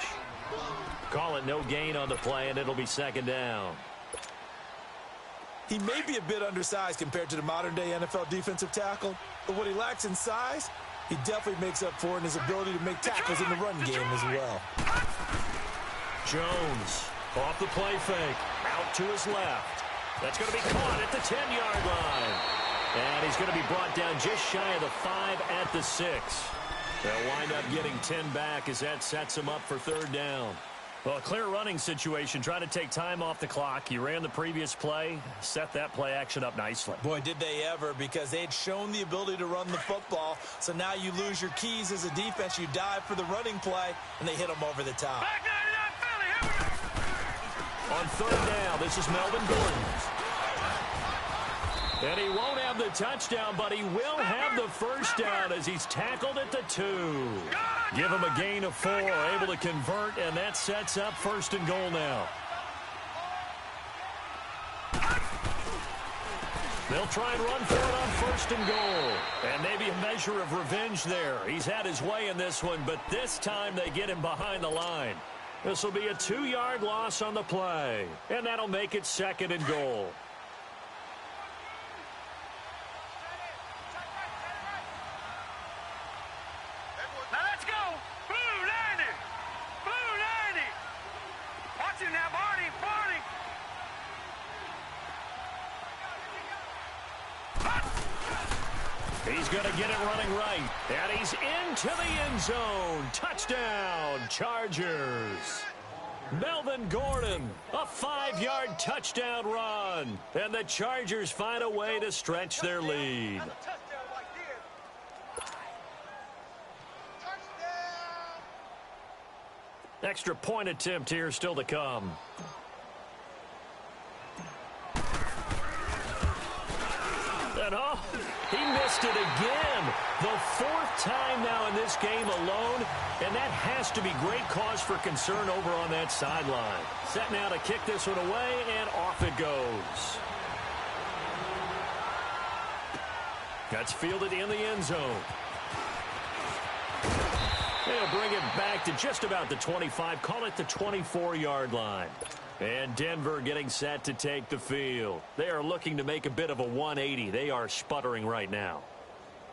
Call it no gain on the play, and it'll be second down. He may be a bit undersized compared to the modern-day NFL defensive tackle, but what he lacks in size, he definitely makes up for in his ability to make tackles in the run game as well. Jones off the play fake, out to his left. That's going to be caught at the 10-yard line. And he's going to be brought down just shy of the 5 at the 6. They'll wind up getting 10 back as that sets him up for third down. Well, a clear running situation, trying to take time off the clock. He ran the previous play, set that play action up nicely. Boy, did they ever, because they'd shown the ability to run the football. So now you lose your keys as a defense. You dive for the running play, and they hit them over the top. Back 99 Philly, here we go. On third down, this is Melvin Gordon. And he won't have the touchdown, but he will have the first down as he's tackled at the 2. Give him a gain of 4, able to convert, and that sets up first and goal now. They'll try and run for it on first and goal. And maybe a measure of revenge there. He's had his way in this one, but this time they get him behind the line. This will be a 2-yard loss on the play, and that'll make it second and goal. He's going to get it running right. And he's into the end zone. Touchdown, Chargers. Melvin Gordon, a 5-yard touchdown run. And the Chargers find a way to stretch their lead. Extra point attempt here still to come. And oh, he missed it again. The 4th time now in this game alone, and that has to be great cause for concern over on that sideline. Set now to kick this one away, and off it goes. That's fielded in the end zone. They'll bring it back to just about the 25, call it the 24-yard line. And Denver getting set to take the field. They are looking to make a bit of a 180. They are sputtering right now.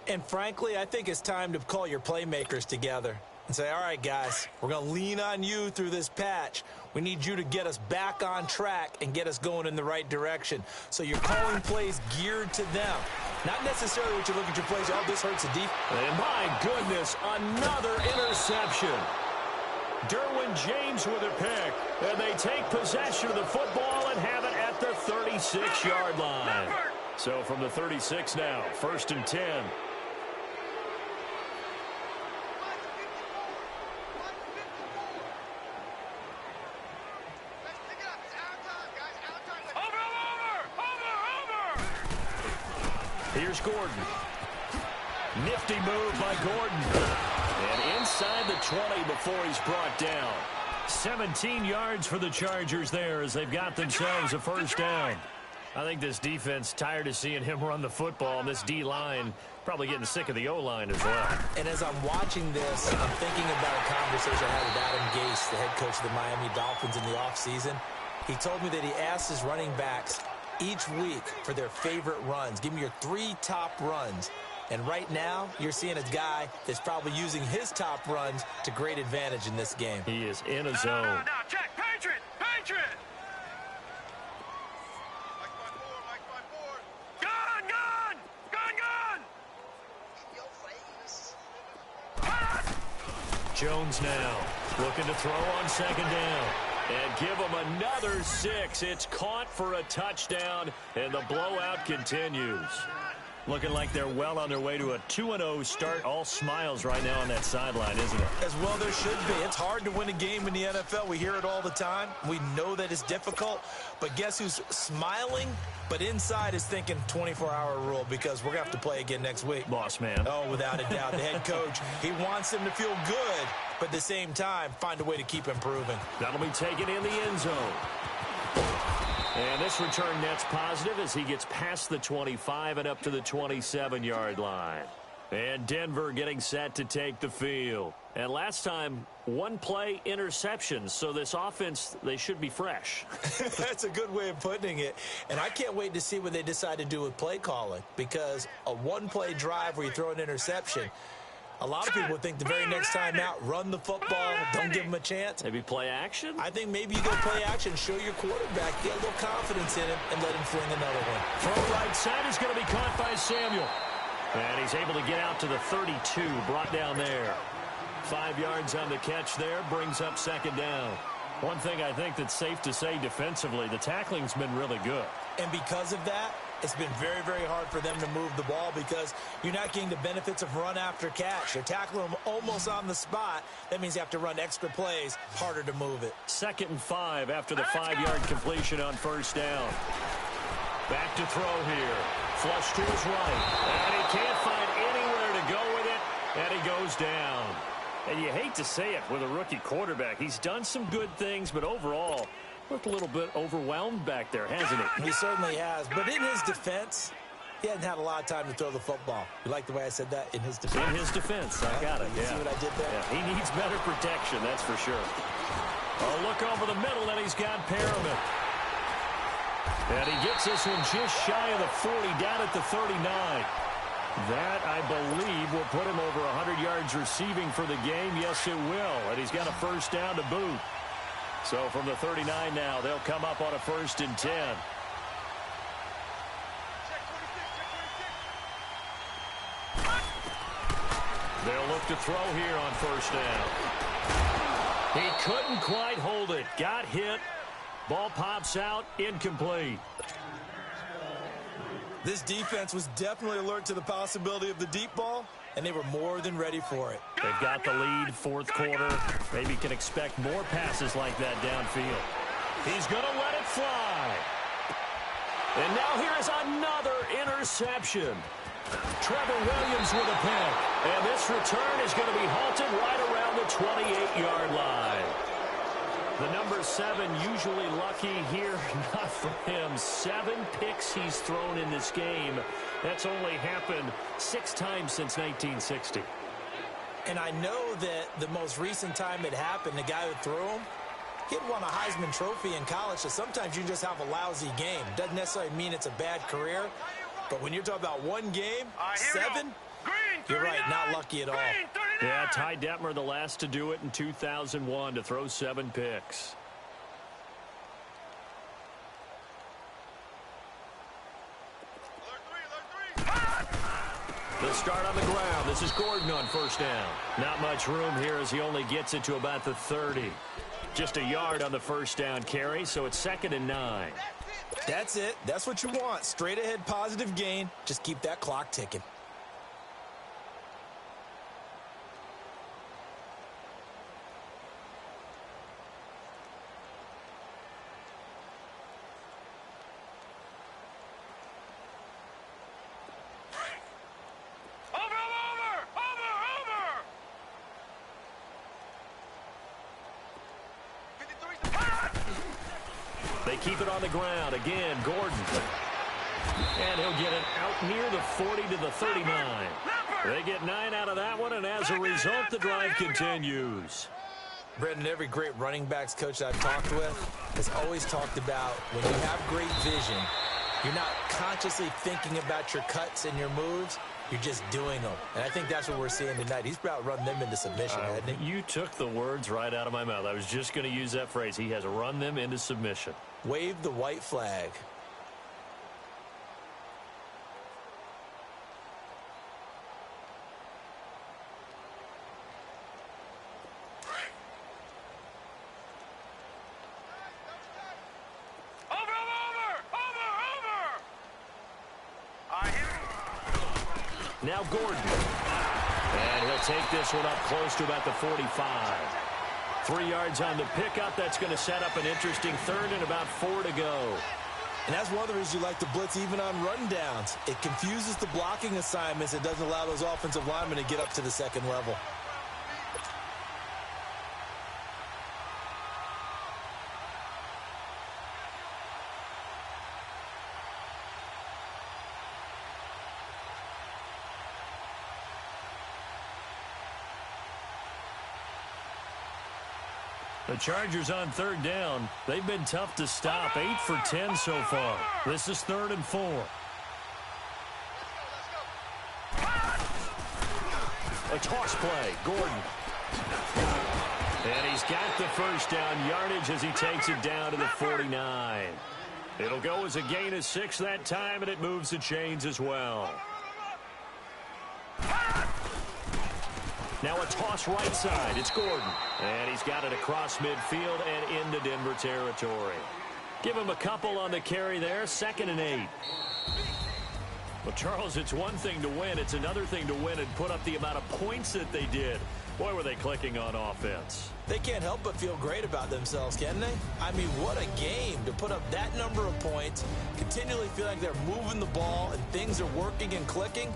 And frankly, I think it's time to call your playmakers together and say, all right, guys, we're going to lean on you through this patch. We need you to get us back on track and get us going in the right direction. So you're calling plays geared to them. Not necessarily what you look at your plays, oh, this hurts the defense. And my goodness, another interception. Derwin James with a pick. And they take possession of the football and have it at the 36-yard line. So from the 36 now, 1st and 10. Here's Gordon. Nifty move by Gordon. And inside the 20 before he's brought down. 17 yards for the Chargers there as they've got themselves a first down. I think this defense tired of seeing him run the football. And this D-line probably getting sick of the O-line as well. And as I'm watching this, I'm thinking about a conversation I had with Adam Gase, the head coach of the Miami Dolphins in the offseason. He told me that he asked his running backs each week for their favorite runs. Give me your 3 top runs. And right now, you're seeing a guy that's probably using his top runs to great advantage in this game. He is in a zone. No, check. Patriot! Patriot! Gun! Gun! Gun! Gun! Jones now looking to throw on second down. And give him another 6. It's caught for a touchdown, and the blowout continues. Looking like they're well on their way to a 2-0 start. All smiles right now on that sideline, isn't it? As well there should be. It's hard to win a game in the NFL. We hear it all the time. We know that it's difficult. But guess who's smiling? But inside is thinking 24-hour rule because we're going to have to play again next week. Boss man. Oh, without a doubt. The head coach, he wants them to feel good, but at the same time, find a way to keep improving. That'll be taken in the end zone. And this return net's positive as he gets past the 25 and up to the 27-yard line. And Denver getting set to take the field. And last time, one play interception. So this offense, they should be fresh. That's a good way of putting it. And I can't wait to see what they decide to do with play calling. Because a one-play drive where you throw an interception, a lot of people think the very next time out, run the football, don't give them a chance. Maybe play action? I think maybe you go play action, show your quarterback, get a little confidence in him, and let him fling another one. Throw right side is going to be caught by Samuel. And he's able to get out to the 32, brought down there. 5 yards on the catch there, brings up second down. One thing I think that's safe to say defensively, the tackling's been really good. And because of that, it's been very, very hard for them to move the ball because you're not getting the benefits of run after catch. You're tackling them almost on the spot. That means you have to run extra plays, harder to move it. 2nd and 5 after the 5-yard completion on first down. Back to throw here. Flush to his right. And he can't find anywhere to go with it. And he goes down. And you hate to say it with a rookie quarterback. He's done some good things, but overall, looked a little bit overwhelmed back there, hasn't he? He certainly has. But in his defense, he hasn't had a lot of time to throw the football. You like the way I said that? In his defense. In his defense. I got it, You see what I did there? Yeah, he needs better protection, that's for sure. A look over the middle, and he's got Perriman. And he gets this one just shy of the 40, down at the 39. That, I believe, will put him over 100 yards receiving for the game. Yes, it will. And he's got a first down to boot. So from the 39 now, they'll come up on a 1st and 10. They'll look to throw here on first down. He couldn't quite hold it. Got hit. Ball pops out. Incomplete. This defense was definitely alert to the possibility of the deep ball, and they were more than ready for it. They've got the lead, 4th quarter. Maybe can expect more passes like that downfield. He's going to let it fly. And now here's another interception. Trevor Williams with a pick. And this return is going to be halted right around the 28-yard line. The number 7 usually lucky here, not for him. 7 picks he's thrown in this game. That's only happened 6 times since 1960. And I know that the most recent time it happened, the guy who threw him, he had won a Heisman Trophy in college, so sometimes you just have a lousy game. Doesn't necessarily mean it's a bad career, but when you're talking about one game, 7, you're right, not lucky at all. Yeah, Ty Detmer, the last to do it in 2001, to throw 7 picks. The start on the ground. This is Gordon on first down. Not much room here as he only gets it to about the 30. Just a yard on the first down carry, so it's 2nd and 9. That's it. That's what you want. Straight ahead positive gain. Just keep that clock ticking. They keep it on the ground. Again, Gordon. And he'll get it out near the 40 to the 39. They get 9 out of that one, and as a result, the drive continues. Brendan, every great running backs coach I've talked with has always talked about when you have great vision, you're not consciously thinking about your cuts and your moves. You're just doing them. And I think that's what we're seeing tonight. He's about run them into submission, hasn't he? You took the words right out of my mouth. I was just going to use that phrase. He has run them into submission. Wave the white flag. Now Gordon. And he'll take this one up close to about the 45. 3 yards on the pickup. That's going to set up an interesting third and about 4 to go. And that's one of the reasons you like to blitz even on rundowns. It confuses the blocking assignments. It doesn't allow those offensive linemen to get up to the second level. The Chargers on third down. They've been tough to stop. 8 for 10 so far. This is 3rd and 4. A toss play. Gordon. And he's got the first down yardage as he takes it down to the 49. It'll go as a gain of 6 that time, and it moves the chains as well. Now a toss right side. It's Gordon. And he's got it across midfield and into Denver territory. Give him a couple on the carry there. 2nd and 8. Well, Charles, it's one thing to win. It's another thing to win and put up the amount of points that they did. Boy, were they clicking on offense. They can't help but feel great about themselves, can they? I mean, what a game to put up that number of points, continually feel like they're moving the ball and things are working and clicking.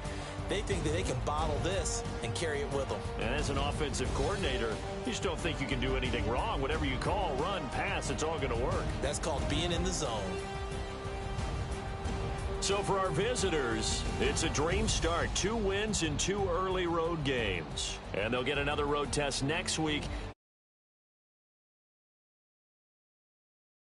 They think that they can bottle this and carry it with them. And as an offensive coordinator, you just don't think you can do anything wrong. Whatever you call, run, pass, it's all going to work. That's called being in the zone. So for our visitors, it's a dream start. 2 wins in 2 early road games. And they'll get another road test next week